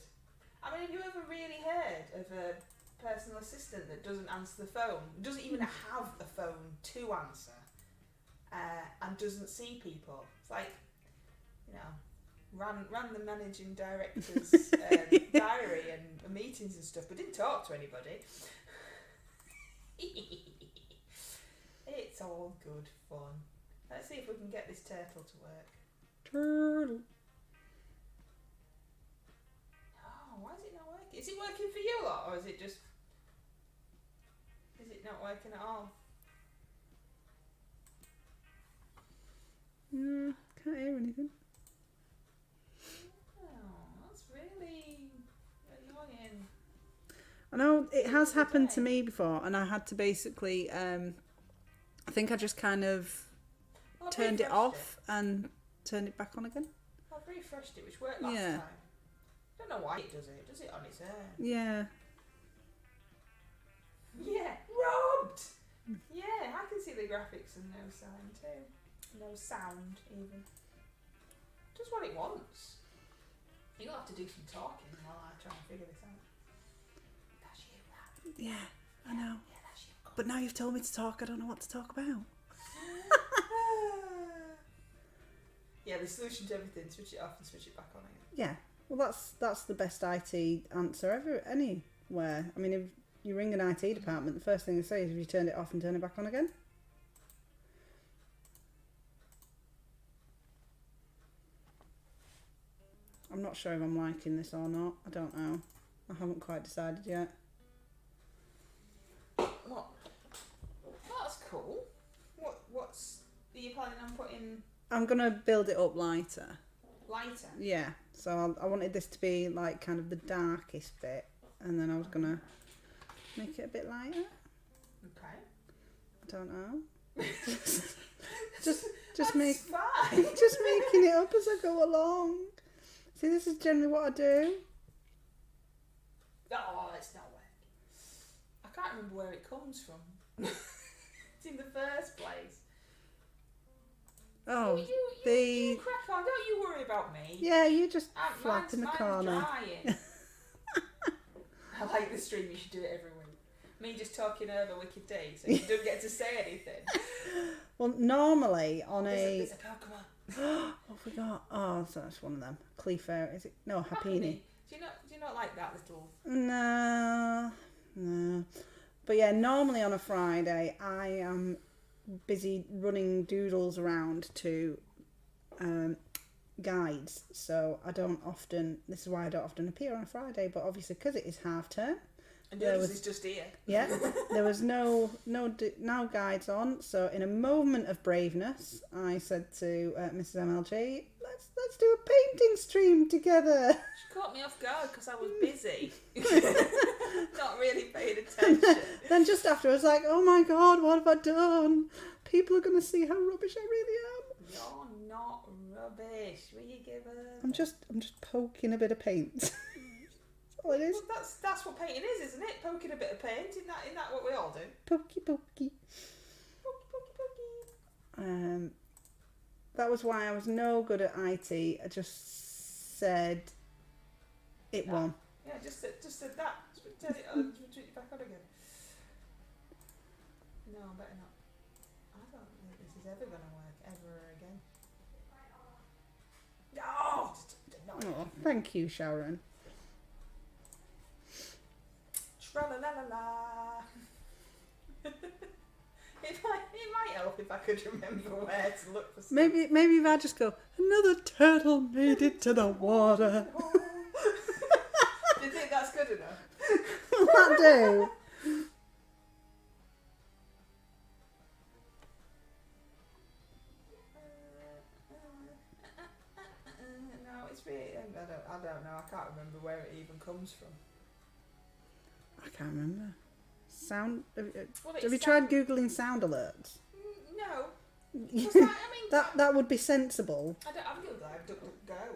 [SPEAKER 2] I mean, have you ever really heard of a personal assistant that doesn't answer the phone, doesn't even have a phone to answer, and doesn't see people? It's like, you know, ran the managing director's diary and meetings and stuff, but didn't talk to anybody. It's all good fun. Let's see if we can get this turtle to work.
[SPEAKER 1] Turtle.
[SPEAKER 2] Oh, why is it not working? Is it working for you lot, or is it not working at all?
[SPEAKER 1] No, can't hear anything.
[SPEAKER 2] Oh, that's really annoying.
[SPEAKER 1] I know it has happened to me before, and I had to basically, I think I just kind of turned it off and turned it back on again.
[SPEAKER 2] I've refreshed it, which worked last time. I don't know why it does it. It does it on its own.
[SPEAKER 1] Yeah.
[SPEAKER 2] Yeah, robbed! Yeah, I can see the graphics and no sound too. No sound even. Just what it wants. You'll have to do some talking while I try and figure this out. That's you, that.
[SPEAKER 1] Yeah, I know.
[SPEAKER 2] Yeah, that's you.
[SPEAKER 1] But now you've told me to talk, I don't know what to talk about.
[SPEAKER 2] Yeah, the solution to everything, switch it off and switch it back on again.
[SPEAKER 1] Yeah, well that's the best IT answer ever, anywhere. I mean, if you ring an IT department, the first thing they say is, have you turned it off and turn it back on again? I'm not sure if I'm liking this or not. I don't know. I haven't quite decided yet.
[SPEAKER 2] What? That's cool. What's are you planning on putting?
[SPEAKER 1] I'm going to build it up lighter.
[SPEAKER 2] Lighter?
[SPEAKER 1] Yeah. So I wanted this to be like kind of the darkest bit, and then I was going to make it a bit lighter.
[SPEAKER 2] Okay.
[SPEAKER 1] I don't know. just
[SPEAKER 2] That's
[SPEAKER 1] make
[SPEAKER 2] fine.
[SPEAKER 1] just making it up as I go along. See, this is generally what I do.
[SPEAKER 2] Oh, it's not working. I can't remember where it comes from. It's in the first place.
[SPEAKER 1] Oh,
[SPEAKER 2] you crack on. Don't you worry about me.
[SPEAKER 1] Yeah, you just flat in the
[SPEAKER 2] mine's
[SPEAKER 1] corner.
[SPEAKER 2] Drying. I like the stream. You should do it every week. Me just talking over WkdDee, so you don't get to say anything.
[SPEAKER 1] Well, normally on
[SPEAKER 2] There's a Pokemon.
[SPEAKER 1] Oh, I forgot. Oh, so that's one of them. Clefairy, is it? No, Happiny.
[SPEAKER 2] Do you not like that little?
[SPEAKER 1] No. But yeah, normally on a Friday, I am busy running doodles around to guides. So I don't often. This is why I don't often appear on a Friday. But obviously, because it is half term.
[SPEAKER 2] And Doodles is just here.
[SPEAKER 1] Yeah, there was no guides on. So in a moment of braveness, I said to Mrs MLG, let's do a painting stream together.
[SPEAKER 2] She caught me off guard because I was busy, not really paying attention.
[SPEAKER 1] Then just after, I was like, oh my god, what have I done? People are going to see how rubbish I really am.
[SPEAKER 2] You're not rubbish. Will you give us?
[SPEAKER 1] I'm just poking a bit of paint. What it is.
[SPEAKER 2] Well, that's what painting is, isn't it? Poking a bit of paint. Isn't that what we all do?
[SPEAKER 1] Pokey.
[SPEAKER 2] Pokey.
[SPEAKER 1] That was why I was no good at IT. I just said it won.
[SPEAKER 2] Yeah, just said that. Turn it on, switch it back on again. No, I better not. I don't think this is ever going to work ever again.
[SPEAKER 1] Oh, thank you, Sharon.
[SPEAKER 2] Tra-la-la-la-la. It might help if I could remember where to look for something.
[SPEAKER 1] Maybe if I just go, another turtle made it to the water.
[SPEAKER 2] Do you think that's good enough?
[SPEAKER 1] Will that do?
[SPEAKER 2] No, it's really. I don't know. I can't remember where it even comes from.
[SPEAKER 1] I can't remember. Sound.
[SPEAKER 2] Well,
[SPEAKER 1] Have you tried Googling sound alerts?
[SPEAKER 2] No. That
[SPEAKER 1] that would be sensible.
[SPEAKER 2] I don't have Google. I have DuckDuckGo.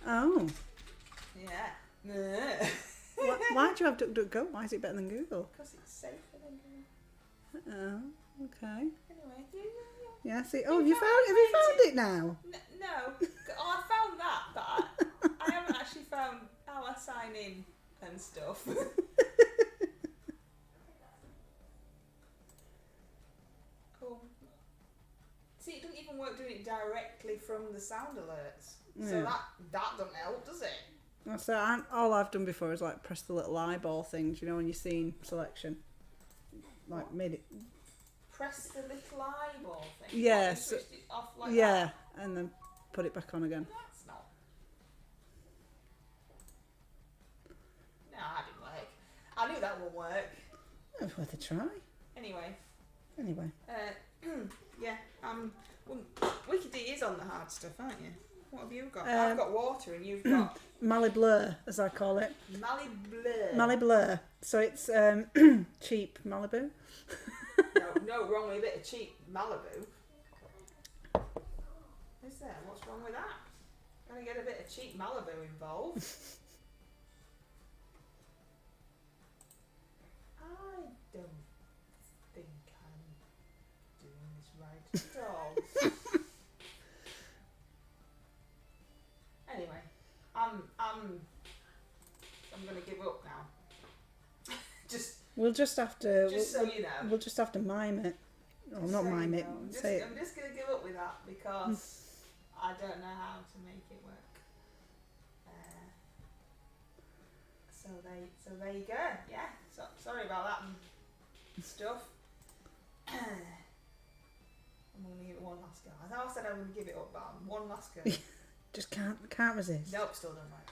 [SPEAKER 1] Oh.
[SPEAKER 2] Yeah.
[SPEAKER 1] Why do you have DuckDuckGo? Why is it better than Google?
[SPEAKER 2] Because it's safer than Google.
[SPEAKER 1] Oh, okay.
[SPEAKER 2] Anyway,
[SPEAKER 1] Yeah, see. Oh, have you found it now?
[SPEAKER 2] No. Oh, I found that, but I haven't actually found how I sign in and stuff. Oh. See, it doesn't even work doing it directly from the sound alerts.
[SPEAKER 1] Yeah.
[SPEAKER 2] So that doesn't help, does it?
[SPEAKER 1] So all I've done before is like press the little eyeball things, you know, when you're seeing selection. Like made it.
[SPEAKER 2] Press the little eyeball thing.
[SPEAKER 1] Yeah.
[SPEAKER 2] Switched it off like
[SPEAKER 1] yeah,
[SPEAKER 2] that.
[SPEAKER 1] and then put it back on again.
[SPEAKER 2] That's not. No, that didn't work. I knew that wouldn't work.
[SPEAKER 1] It's worth a try.
[SPEAKER 2] Anyway. Yeah. WkdDee is on the hard stuff, aren't you? What have you got? I've got water and you've got
[SPEAKER 1] Maliblur, as I call it. Maliblur. So it's cheap Malibu.
[SPEAKER 2] No, wrong with a bit of cheap Malibu. Is there? What's wrong with that? Gotta get a bit of cheap Malibu involved. I don't think I'm doing this right at all. Anyway, I'm gonna give up now.
[SPEAKER 1] We'll just have to.
[SPEAKER 2] So you know.
[SPEAKER 1] We'll just have to mime it. Oh, not mime it. Say it.
[SPEAKER 2] I'm just gonna give up with that because I don't know how to make it work. So there you go. Yeah. So sorry about that and stuff. I'm gonna give it one last go. I know I said I wouldn't give it up, but one last go.
[SPEAKER 1] Just can't resist.
[SPEAKER 2] Nope, still don't like.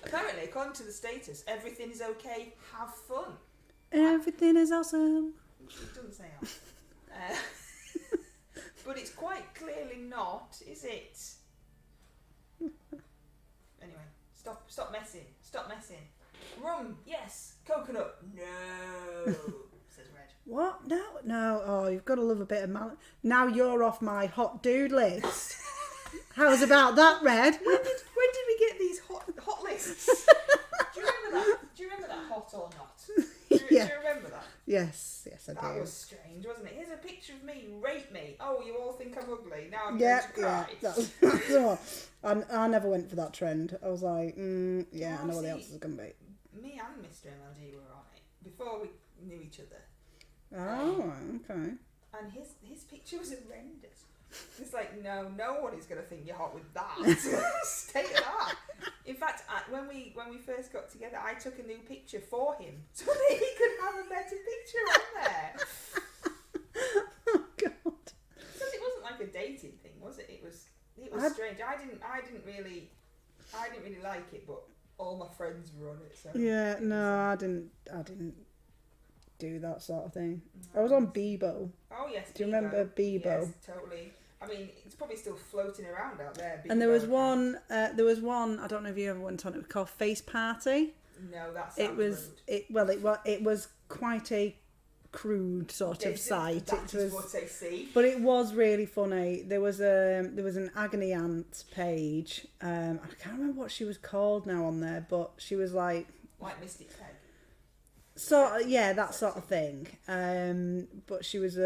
[SPEAKER 2] Apparently, according to the status, everything is okay. Have fun.
[SPEAKER 1] Everything is awesome.
[SPEAKER 2] It doesn't say awesome. But it's quite clearly not, is it? Anyway, stop messing. Stop messing. Rum, yes. Coconut, no. Says Red.
[SPEAKER 1] What? No. Oh, you've got to love a bit of Now you're off my hot dude list. How's about that, Red?
[SPEAKER 2] When did we get these hot lists? Do you remember that hot or not? Do you remember that?
[SPEAKER 1] Yes, I do.
[SPEAKER 2] That was strange, wasn't it? Here's a picture of me. Rate me. Oh, you all think I'm ugly. Now I'm going to cry.
[SPEAKER 1] That's I never went for that trend. I was like, I know what the answer's going to be.
[SPEAKER 2] Me and Mr MLG were on it before we knew each other.
[SPEAKER 1] Oh, okay.
[SPEAKER 2] And his picture was horrendous. It's like, no one is going to think you're hot with that. Stay at that. In fact, when we first got together, I took a new picture for him so that he could have a better picture on there.
[SPEAKER 1] Oh God!
[SPEAKER 2] Because it wasn't like a dating thing, was it? It was strange. I didn't really like it, but all my friends were on it. So
[SPEAKER 1] yeah, no, I didn't do that sort of thing. No. I was on Bebo.
[SPEAKER 2] Oh yes.
[SPEAKER 1] Do you remember Bebo?
[SPEAKER 2] Yes, totally. I mean, it's probably still floating around out there. Bebo,
[SPEAKER 1] and there was one. I don't know if you ever went on it. It was called Face Party.
[SPEAKER 2] No, that sounds rude.
[SPEAKER 1] It was quite a crude sort of site.
[SPEAKER 2] That is what I see.
[SPEAKER 1] But it was really funny. There was an agony aunt page. I can't remember what she was called now on there, but she was like
[SPEAKER 2] Mystic Peg.
[SPEAKER 1] So yeah, that sort of thing. But she was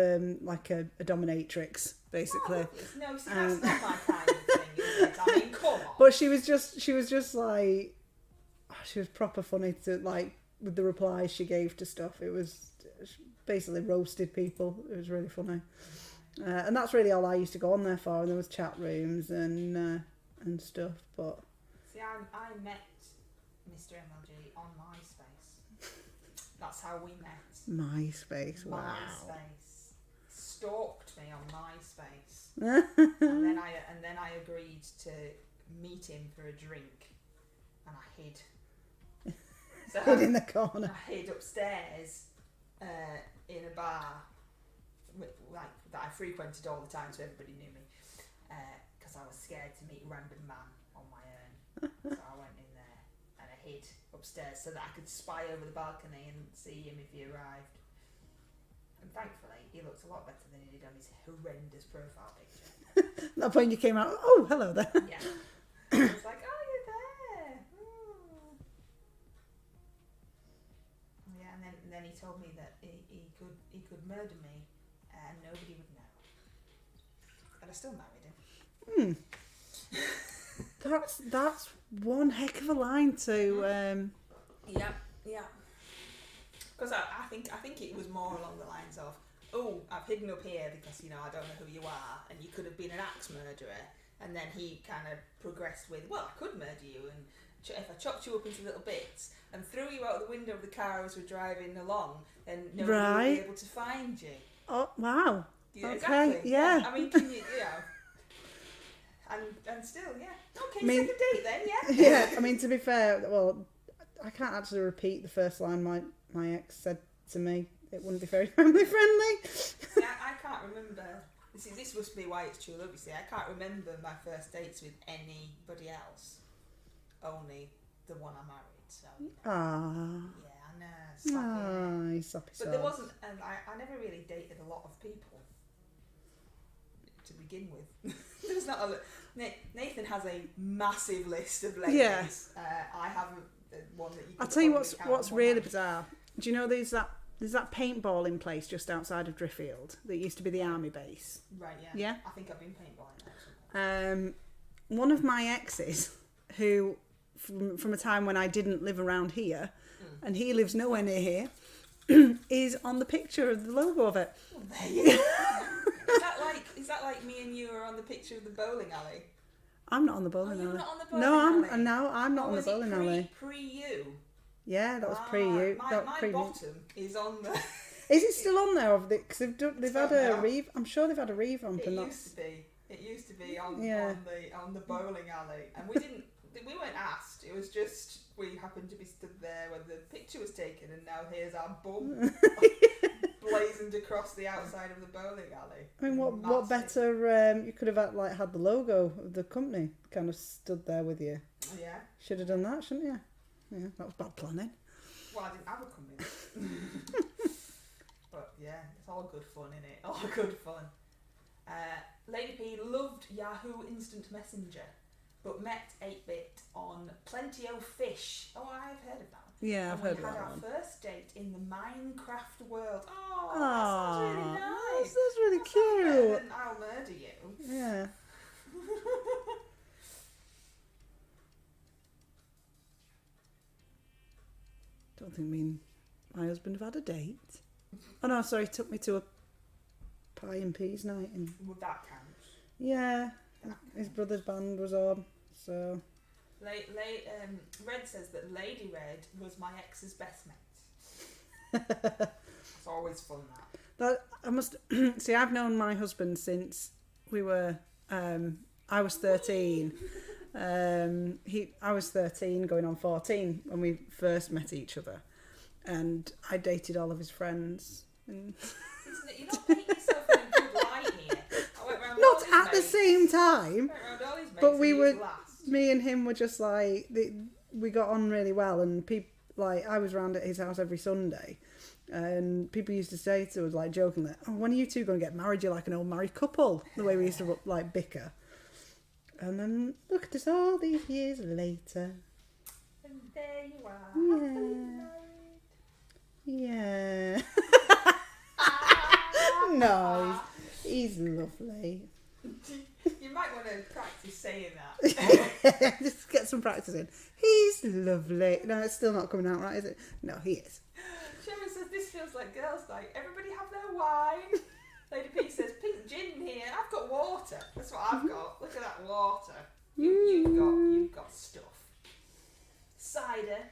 [SPEAKER 1] like a dominatrix, basically.
[SPEAKER 2] No, see, that's not my kind of thing, is it? I mean, come on.
[SPEAKER 1] But she was just like, she was proper funny to like with the replies she gave to stuff. It was basically roasted people. It was really funny, and that's really all I used to go on there for. And there was chat rooms and stuff. But
[SPEAKER 2] see, I met Mr MLG on MySpace. That's how we met.
[SPEAKER 1] MySpace, wow.
[SPEAKER 2] MySpace stalked me on MySpace, and then I agreed to meet him for a drink, and I hid. So
[SPEAKER 1] hid in the corner.
[SPEAKER 2] I hid upstairs in a bar, like that I frequented all the time, so everybody knew me, because I was scared to meet a random man on my own. So I went in there and I hid upstairs so that I could spy over the balcony and see him if he arrived. And thankfully, he looked a lot better than he did on his horrendous profile picture.
[SPEAKER 1] At that point you came out, oh, hello there.
[SPEAKER 2] Yeah. I was like, oh, you're there. Mm. Yeah, and then he told me that he could murder me and nobody would know. But I still married him.
[SPEAKER 1] That's one heck of a line to.
[SPEAKER 2] Yeah. Because I think it was more along the lines of, oh, I've hidden up here because I don't know who you are, and you could have been an axe murderer. And then he kind of progressed with, well, I could murder you, and if I chopped you up into little bits and threw you out the window of the car as we're driving along, then nobody would be able to find you.
[SPEAKER 1] Oh, wow.
[SPEAKER 2] Yeah,
[SPEAKER 1] okay,
[SPEAKER 2] exactly.
[SPEAKER 1] yeah.
[SPEAKER 2] I mean, can you and still, yeah. Okay, second date then, yeah.
[SPEAKER 1] Yeah, I mean, to be fair, well, I can't actually repeat the first line my ex said to me. It wouldn't be very family friendly.
[SPEAKER 2] See, I can't remember. This must be why it's true love, you see. I can't remember my first dates with anybody else. Only the one I married, so.
[SPEAKER 1] Ah.
[SPEAKER 2] Yeah, I know.
[SPEAKER 1] Soppy
[SPEAKER 2] But there wasn't, and I never really dated a lot of people to begin with. There's not a Nathan has a massive list of ladies.
[SPEAKER 1] Yeah.
[SPEAKER 2] I have one that you can
[SPEAKER 1] I'll tell you
[SPEAKER 2] probably count
[SPEAKER 1] what's
[SPEAKER 2] on one
[SPEAKER 1] really
[SPEAKER 2] hand.
[SPEAKER 1] bizarre. Do you know there's that paintballing place just outside of Driffield that used to be the army base?
[SPEAKER 2] Right, yeah.
[SPEAKER 1] Yeah?
[SPEAKER 2] I think I've been paintballing there.
[SPEAKER 1] One of my exes, who from a time when I didn't live around here, and he lives nowhere near here, is on the picture of the logo of it.
[SPEAKER 2] Well, there you go. Is that like me and you are on the picture of the bowling alley?
[SPEAKER 1] I'm not on the bowling alley.
[SPEAKER 2] You're not on the bowling
[SPEAKER 1] alley.
[SPEAKER 2] alley?
[SPEAKER 1] No, I'm not on the bowling alley.
[SPEAKER 2] Pre you.
[SPEAKER 1] Yeah, that was pre you.
[SPEAKER 2] My bottom is on the.
[SPEAKER 1] Is it still on there? Because they've had a I'm sure they've had a revamp.
[SPEAKER 2] It used to be on the bowling alley, and we weren't asked. It was just we happened to be stood there when the picture was taken, and now here's our bum blazoned across the outside of the bowling alley.
[SPEAKER 1] I mean, what better? You could have had the logo of the company kind of stood there with you.
[SPEAKER 2] Yeah.
[SPEAKER 1] Should have done that, shouldn't you? Yeah, that was bad planning.
[SPEAKER 2] Well, I didn't have a company. But yeah, it's all good fun, innit? All good fun. Lady P loved Yahoo Instant Messenger, but met 8-Bit on Plenty O Fish. Oh, I've heard of that.
[SPEAKER 1] Yeah, I've heard of that.
[SPEAKER 2] We had our first date in the Minecraft world. Oh, that sounds really nice.
[SPEAKER 1] That's really
[SPEAKER 2] That's
[SPEAKER 1] cute.
[SPEAKER 2] better than I'll murder you.
[SPEAKER 1] Yeah. Don't think me and my husband have had a date. Oh no, sorry, he took me to a pie and peas night.
[SPEAKER 2] Would that count?
[SPEAKER 1] Yeah, his brother's band was on, so...
[SPEAKER 2] Red says that Lady Red was my ex's best mate. It's always fun, that.
[SPEAKER 1] I must... See, I've known my husband since we were... I was 13. I was 13 going on 14 when we first met each other, and I dated all of his friends. And
[SPEAKER 2] you're not painting yourself in a good light here. I went round
[SPEAKER 1] not at the same time, but me and him were just like, we got on really well, and people, like, I was round at his house every Sunday, and people used to say to us, like, jokingly, oh, when are you two going to get married? You're like an old married couple, the way we used to, like, bicker. And then look at us all these years later.
[SPEAKER 2] And there you are.
[SPEAKER 1] Yeah. No, he's lovely.
[SPEAKER 2] You might want to practice saying that.
[SPEAKER 1] Just get some practice in. He's lovely. No, it's still not coming out right, is it? No, he is.
[SPEAKER 2] Sharon says this feels like girls' night. Everybody have their wine. Lady P says pink gin here. I've got water. That's what I've got. Look at that water. You've got stuff. Cider.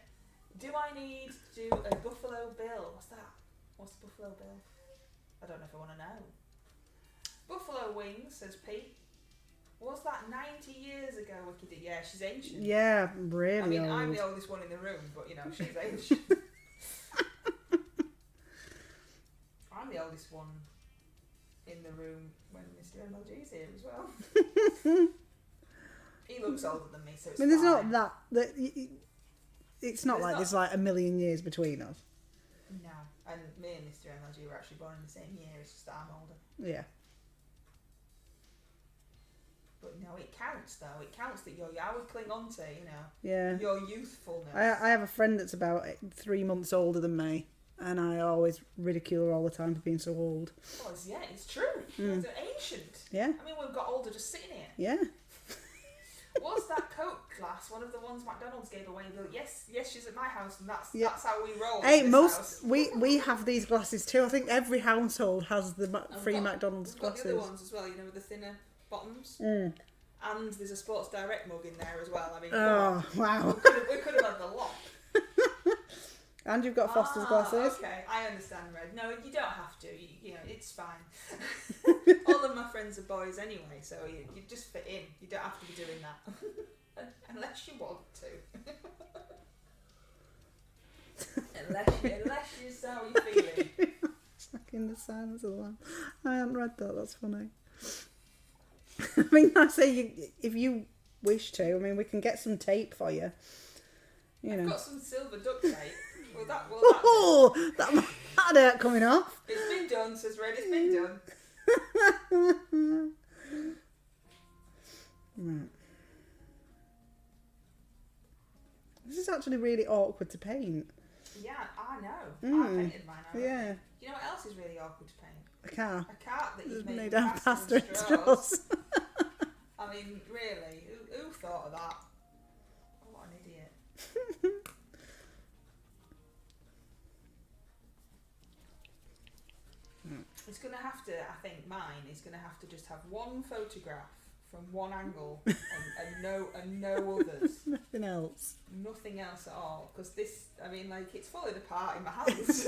[SPEAKER 2] Do I need to do a Buffalo Bill? What's that? What's the Buffalo Bill? I don't know if I want to know. Buffalo Wings, says Pete. Was that 90 years ago, WkdDee? Yeah, she's ancient.
[SPEAKER 1] Yeah, really
[SPEAKER 2] I mean,
[SPEAKER 1] old.
[SPEAKER 2] I'm the oldest one in the room, but she's ancient. I'm the oldest one in the room when Mr MLG's here as well. He looks older than me, so it's
[SPEAKER 1] there's
[SPEAKER 2] fine.
[SPEAKER 1] not that it's not like there's like a million years between us.
[SPEAKER 2] No, and me and Mr MLG were actually born in the same year. It's just that I'm older.
[SPEAKER 1] Yeah.
[SPEAKER 2] But no, it counts though. It counts that I would cling on to, you know,
[SPEAKER 1] Yeah.
[SPEAKER 2] your youthfulness.
[SPEAKER 1] I have a friend that's about 3 months older than me, and I always ridicule her all the time for being so old.
[SPEAKER 2] Well, yeah, it's true. They're ancient.
[SPEAKER 1] Yeah.
[SPEAKER 2] I mean, we've got older just sitting here.
[SPEAKER 1] Yeah.
[SPEAKER 2] Was that Coke glass one of the ones McDonald's gave away? Though, yes, she's at my house, and that's how we roll.
[SPEAKER 1] Hey,
[SPEAKER 2] in this
[SPEAKER 1] most
[SPEAKER 2] house.
[SPEAKER 1] we have these glasses too. I think every household has the free
[SPEAKER 2] We've
[SPEAKER 1] McDonald's
[SPEAKER 2] got
[SPEAKER 1] glasses.
[SPEAKER 2] the other ones as well, you know, with the thinner bottoms. And there's a Sports Direct mug in there as well. I mean,
[SPEAKER 1] oh wow!
[SPEAKER 2] We could have had the lot.
[SPEAKER 1] And you've got Foster's glasses.
[SPEAKER 2] Okay, I understand, Red. No, you don't have to. You know, it's fine. All of my friends are boys anyway, so you just fit in. You don't have to be doing that. Unless you want to. unless you're how you're feeling.
[SPEAKER 1] Checking the signs of the lamb. I haven't read that. That's funny. I mean, I say if you wish to. I mean, we can get some tape for you. You know.
[SPEAKER 2] I've got some silver duct tape. Will that
[SPEAKER 1] oh, that ain't coming off.
[SPEAKER 2] It's been done, says Red. It's been done.
[SPEAKER 1] Right. This is actually really awkward to paint.
[SPEAKER 2] Yeah, I know. I painted mine.
[SPEAKER 1] Yeah.
[SPEAKER 2] You know what else is really awkward to paint?
[SPEAKER 1] A car.
[SPEAKER 2] A cart that you've
[SPEAKER 1] made
[SPEAKER 2] made
[SPEAKER 1] out of pasta and straws.
[SPEAKER 2] I mean, really, who thought of that? Oh, what an idiot. It's going to have to, I think mine is going to have to just have one photograph from one angle and no others.
[SPEAKER 1] Nothing else.
[SPEAKER 2] Nothing else at all. Because this, I mean, like, it's falling apart in my hands.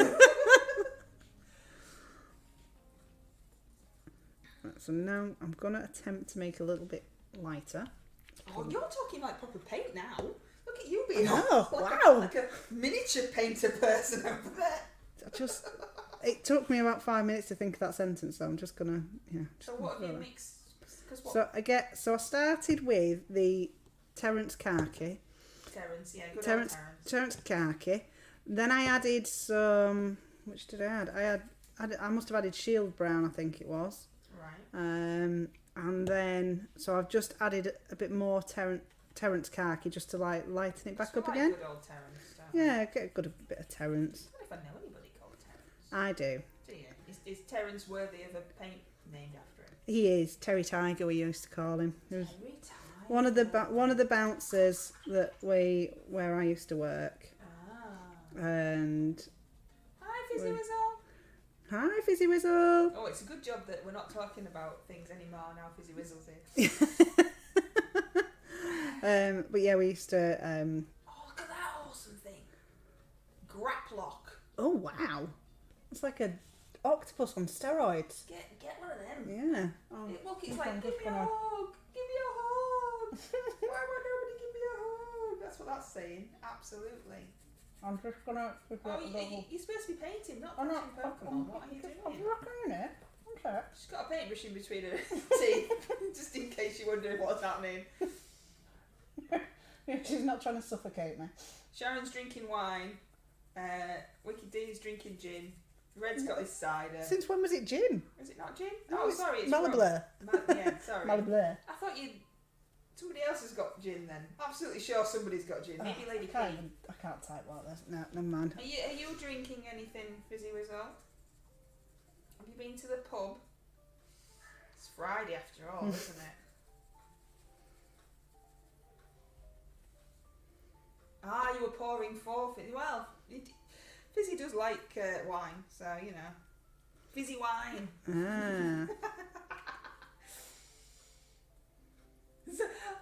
[SPEAKER 1] Right, so now I'm going to attempt to make a little bit lighter.
[SPEAKER 2] Oh, you're talking like proper paint now. Look at you being like a miniature painter person over there.
[SPEAKER 1] It took me about 5 minutes to think of that sentence, so I'm just gonna,
[SPEAKER 2] So what have you mixed?
[SPEAKER 1] So I started with the Terence khaki.
[SPEAKER 2] Terence, yeah, good old Terence.
[SPEAKER 1] Terence khaki. Then I added some. Which did I add? I must have added shield brown, I think it was.
[SPEAKER 2] Right.
[SPEAKER 1] And then so I've just added a bit more Terence khaki just to like lighten it back up again.
[SPEAKER 2] Good old Terence.
[SPEAKER 1] Yeah, get a good bit of Terence.
[SPEAKER 2] I don't know if I know anybody called Terence.
[SPEAKER 1] I do.
[SPEAKER 2] Do you? Is Terence worthy of a paint named after him?
[SPEAKER 1] He is. Terry Tiger, we used to call him. He was
[SPEAKER 2] Terry Tiger.
[SPEAKER 1] one of the bouncers where I used to work.
[SPEAKER 2] Ah.
[SPEAKER 1] And
[SPEAKER 2] Hi, Fizzy Whistle.
[SPEAKER 1] Hi, Fizzy Whistle.
[SPEAKER 2] Oh, it's a good job that we're not talking about things anymore now. Fizzy Whistle's here.
[SPEAKER 1] But yeah, we used to.
[SPEAKER 2] Oh, look at that awesome thing! Graplock.
[SPEAKER 1] Oh wow, it's like a octopus on steroids.
[SPEAKER 2] Get one of them.
[SPEAKER 1] Yeah. Oh,
[SPEAKER 2] Look, it's like give me a hug. Give me a hug. Why won't nobody give me a hug? That's what that's saying. Absolutely.
[SPEAKER 1] I'm just gonna.
[SPEAKER 2] You're supposed to be painting, not catching Pokemon. What are you doing?
[SPEAKER 1] I'm not doing it. Okay.
[SPEAKER 2] She's got a paintbrush in between her teeth, just in case you're wondering what's happening.
[SPEAKER 1] She's not trying to suffocate me.
[SPEAKER 2] Sharon's drinking wine. WkdDee's drinking gin. Red's got his cider.
[SPEAKER 1] Since when was it gin?
[SPEAKER 2] Is it not gin?
[SPEAKER 1] No,
[SPEAKER 2] Oh,
[SPEAKER 1] it's
[SPEAKER 2] sorry, it's
[SPEAKER 1] Malabler.
[SPEAKER 2] Yeah, sorry.
[SPEAKER 1] Malabler.
[SPEAKER 2] I thought somebody else has got gin then. Absolutely sure somebody's got gin. Maybe Lady P.
[SPEAKER 1] I can't type like this. No, never mind.
[SPEAKER 2] Are you drinking anything, Fizzy Whistle? Have you been to the pub? It's Friday after all, isn't it? Ah, you were pouring forth. Well, Fizzy does like wine, so, you know. Fizzy wine.
[SPEAKER 1] Ah.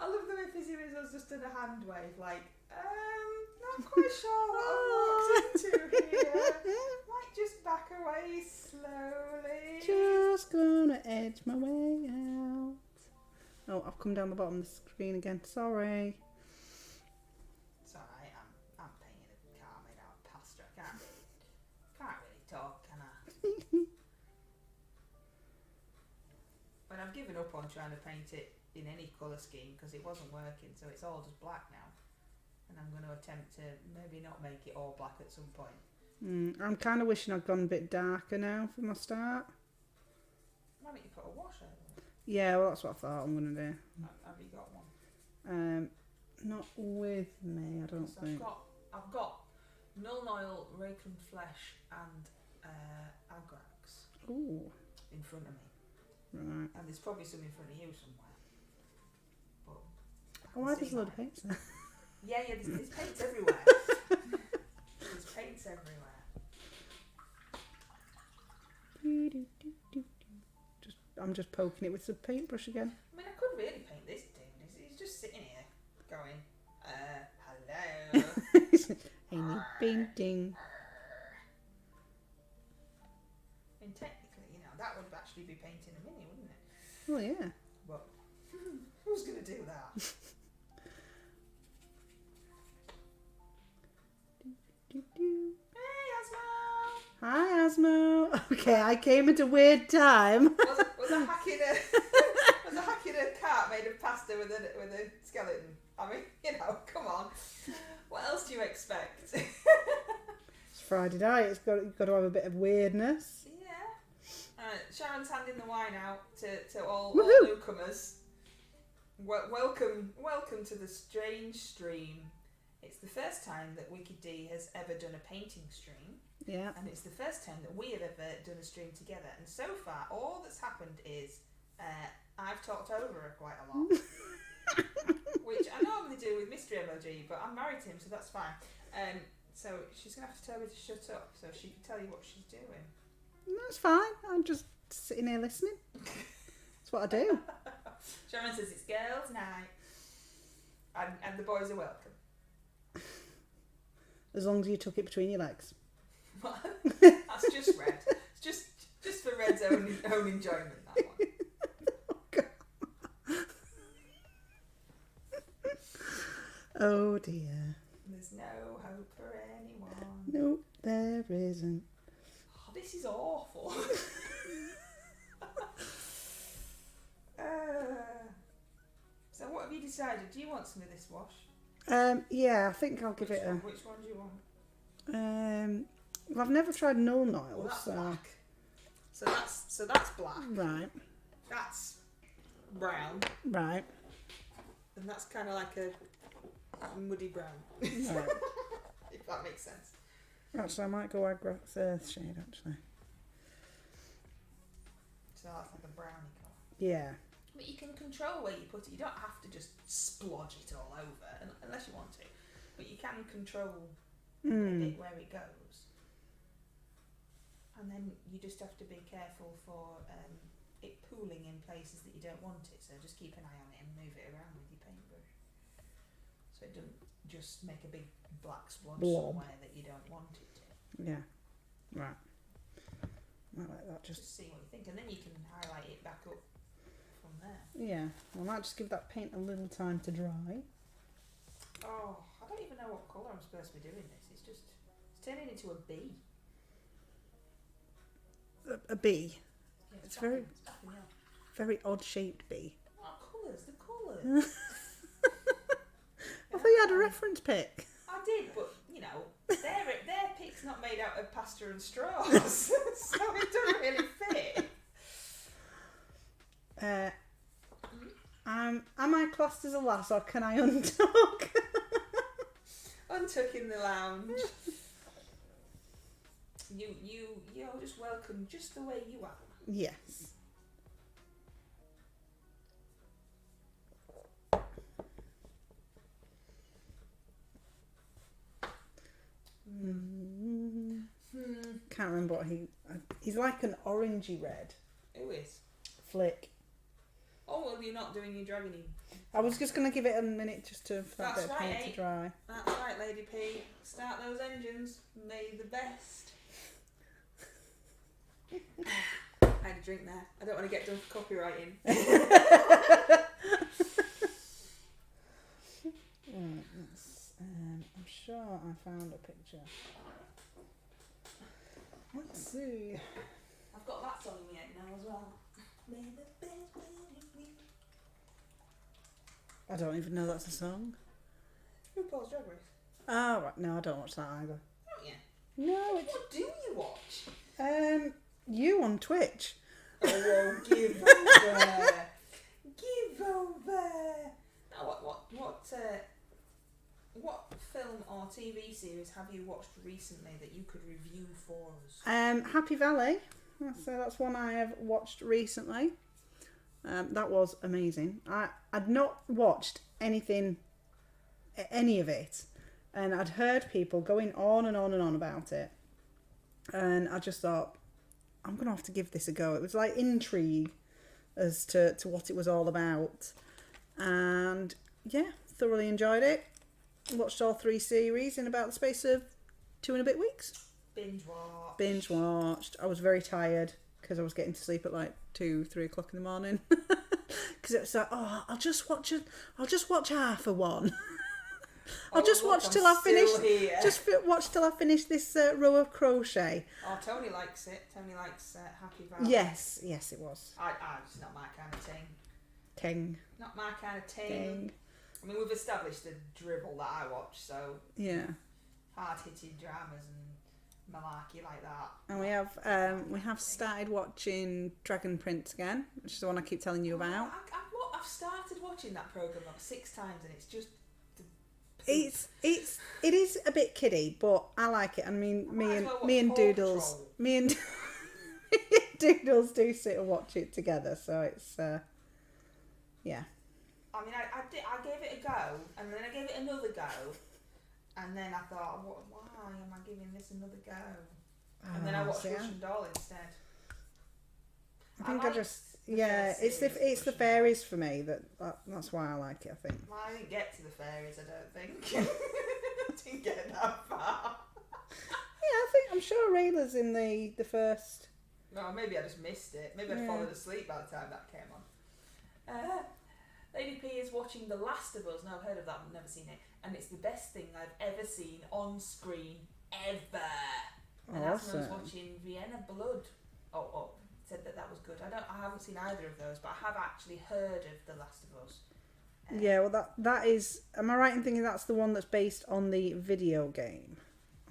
[SPEAKER 2] I love the way Fizzy Whistle's just done a hand wave, like, not quite sure what I've walked into here. Might just back away slowly.
[SPEAKER 1] Just gonna edge my way out. Oh, I've come down the bottom of the screen again. Sorry.
[SPEAKER 2] It's alright, I'm painting a car made out of pasta. Can't really talk, can I? But I've given up on trying to paint it in any colour scheme because it wasn't working, so it's all just black now. And I'm going to attempt to maybe not make it all black at some point.
[SPEAKER 1] I'm kind of wishing I'd gone a bit darker now for my start.
[SPEAKER 2] Why don't you put a wash over it?
[SPEAKER 1] Yeah, well, that's what I thought I'm going to do.
[SPEAKER 2] Have you got one?
[SPEAKER 1] Not with me, I don't
[SPEAKER 2] So
[SPEAKER 1] think.
[SPEAKER 2] I've got Null Oil, Raken Flesh, and Agrax
[SPEAKER 1] Ooh,
[SPEAKER 2] in front of me.
[SPEAKER 1] right.
[SPEAKER 2] And there's probably some in front of you somewhere. But
[SPEAKER 1] Oh, why there's a load of paints there?
[SPEAKER 2] Yeah, there's paints everywhere. There's paints everywhere.
[SPEAKER 1] I'm just poking it with the paintbrush again.
[SPEAKER 2] I mean, I could really paint this dude. He's just sitting here going, hello.
[SPEAKER 1] Any painting.
[SPEAKER 2] And technically, that would actually be painting a mini, wouldn't it?
[SPEAKER 1] Oh, yeah.
[SPEAKER 2] But who's going to do that? Hey, Asmo!
[SPEAKER 1] Hi, Asmo. Okay, I came at a weird time.
[SPEAKER 2] Was I hacking a cart made of pasta with a skeleton? I mean, come on. What else do you expect?
[SPEAKER 1] It's Friday night. You've got to have a bit of weirdness.
[SPEAKER 2] Yeah. Sharon's handing the wine out to all
[SPEAKER 1] Woohoo!
[SPEAKER 2] newcomers. Welcome to the strange stream. It's the first time that WkdDee has ever done a painting stream.
[SPEAKER 1] Yeah.
[SPEAKER 2] And it's the first time that we have ever done a stream together. And so far, all that's happened is I've talked over her quite a lot. Which I normally do with Mr MLG, but I'm married to him, so that's fine. So she's going to have to tell me to shut up so she can tell you what she's doing.
[SPEAKER 1] That's fine. I'm just sitting here listening. That's what I do.
[SPEAKER 2] Sharon says it's girls' night. And the boys are welcome.
[SPEAKER 1] As long as you took it between your legs.
[SPEAKER 2] That's just Red. It's just for Red's own enjoyment, that one.
[SPEAKER 1] Oh dear.
[SPEAKER 2] There's no hope for anyone.
[SPEAKER 1] Nope, there isn't.
[SPEAKER 2] Oh, this is awful. So what have you decided? Do you want some of this wash?
[SPEAKER 1] Yeah, I think I'll give it a...
[SPEAKER 2] Which one do you want?
[SPEAKER 1] Well, I've never tried Null Oil,
[SPEAKER 2] Well, that's
[SPEAKER 1] so...
[SPEAKER 2] black. So that's black.
[SPEAKER 1] Right.
[SPEAKER 2] That's brown.
[SPEAKER 1] Right.
[SPEAKER 2] And that's kind of like a muddy brown.
[SPEAKER 1] Right.
[SPEAKER 2] If that makes sense.
[SPEAKER 1] Actually, I might go Agrax Earth shade, actually.
[SPEAKER 2] So that's like a brownie colour.
[SPEAKER 1] Yeah.
[SPEAKER 2] But you can control where you put it. You don't have to just splodge it all over, unless you want to. But you can control it where it goes. And then you just have to be careful for it pooling in places that you don't want it. So just keep an eye on it and move it around with your paintbrush. So it doesn't just make a big black splodge somewhere that you don't want it to.
[SPEAKER 1] Yeah. Right. I like that.
[SPEAKER 2] Just see what you think. And then you can highlight it back up from there.
[SPEAKER 1] Yeah. I might just give that paint a little time to dry.
[SPEAKER 2] Oh, I don't even know what colour I'm supposed to be doing this. It's turning into a bee.
[SPEAKER 1] A bee.
[SPEAKER 2] Yeah,
[SPEAKER 1] It's very odd shaped bee.
[SPEAKER 2] What colours? The colours.
[SPEAKER 1] I thought you had a reference pic.
[SPEAKER 2] I did, but their pic's not made out of pasta and straws, so it doesn't really fit.
[SPEAKER 1] Am I classed as a lass or can I untuck?
[SPEAKER 2] Untuck in the lounge. You're just welcome just the way you are.
[SPEAKER 1] Yes. Can't remember what he's like an orangey red.
[SPEAKER 2] Who is?
[SPEAKER 1] Flick.
[SPEAKER 2] Oh, well, you're not doing your dragony.
[SPEAKER 1] I was just going to give it a minute just for that
[SPEAKER 2] That's
[SPEAKER 1] bit of paint
[SPEAKER 2] right,
[SPEAKER 1] to dry.
[SPEAKER 2] That's right, Lady P. Start those engines. May the best. I had a drink there. I don't want to get done for copywriting.
[SPEAKER 1] I'm sure I found a picture. Let's see.
[SPEAKER 2] I've got that song in my head now as well. May the best win.
[SPEAKER 1] I don't even know that's a song.
[SPEAKER 2] RuPaul's Drag Race.
[SPEAKER 1] Oh, right. No, I don't watch that either.
[SPEAKER 2] Don't you?
[SPEAKER 1] No, it's...
[SPEAKER 2] What do you watch?
[SPEAKER 1] You on Twitch.
[SPEAKER 2] I won't give up. go there. Now, what film or TV series have you watched recently that you could review for us?
[SPEAKER 1] Happy Valley. So that's one I have watched recently. That was amazing. I'd not watched any of it, and I'd heard people going on and on and on about it, and I just thought, I'm gonna have to give this a go. It was like intrigue as to what it was all about, and yeah, thoroughly enjoyed it. Watched all 3 series in about the space of 2 and a bit weeks. Binge watched. I was very tired because I was getting to sleep at like 2-3 o'clock in the morning. Because it was like, oh, I'll just watch half of one. I'll just watch till I finish. Just watch till I finish this row of crochet.
[SPEAKER 2] Oh, Tony likes it. Tony likes Happy Valley.
[SPEAKER 1] Yes, it was.
[SPEAKER 2] It's not my kind of thing.
[SPEAKER 1] King.
[SPEAKER 2] Not my kind of thing. I mean, we've established the dribble that I watch, so
[SPEAKER 1] yeah,
[SPEAKER 2] hard-hitting dramas and malarkey like that.
[SPEAKER 1] And we have started watching Dragon Prince again, which is the one I keep telling you about.
[SPEAKER 2] I've started watching that programme about 6 times, and it's just.
[SPEAKER 1] It is a bit kiddie, but I like it. I mean, me and Doodles do sit and watch it together, so it's yeah.
[SPEAKER 2] I mean, I gave it a go, and then I gave it another go, and then I thought, why am I giving this another go? And then I watched Russian Doll instead.
[SPEAKER 1] I think it's the fairies for me that's why I like it. I think.
[SPEAKER 2] Well, I didn't get to the fairies. I don't think. I didn't get that far.
[SPEAKER 1] Yeah, I'm sure Rayla's in the first.
[SPEAKER 2] No, maybe I just missed it. Maybe I fallen asleep by the time that came on. Lady P is watching The Last of Us. Now, I've heard of that, but never seen it. And it's the best thing I've ever seen on screen, ever. And Asma was watching Vienna Blood. Said that was good. I haven't seen either of those, but I have actually heard of The Last of Us.
[SPEAKER 1] Yeah, well, that is. Am I right in thinking that's the one that's based on the video game?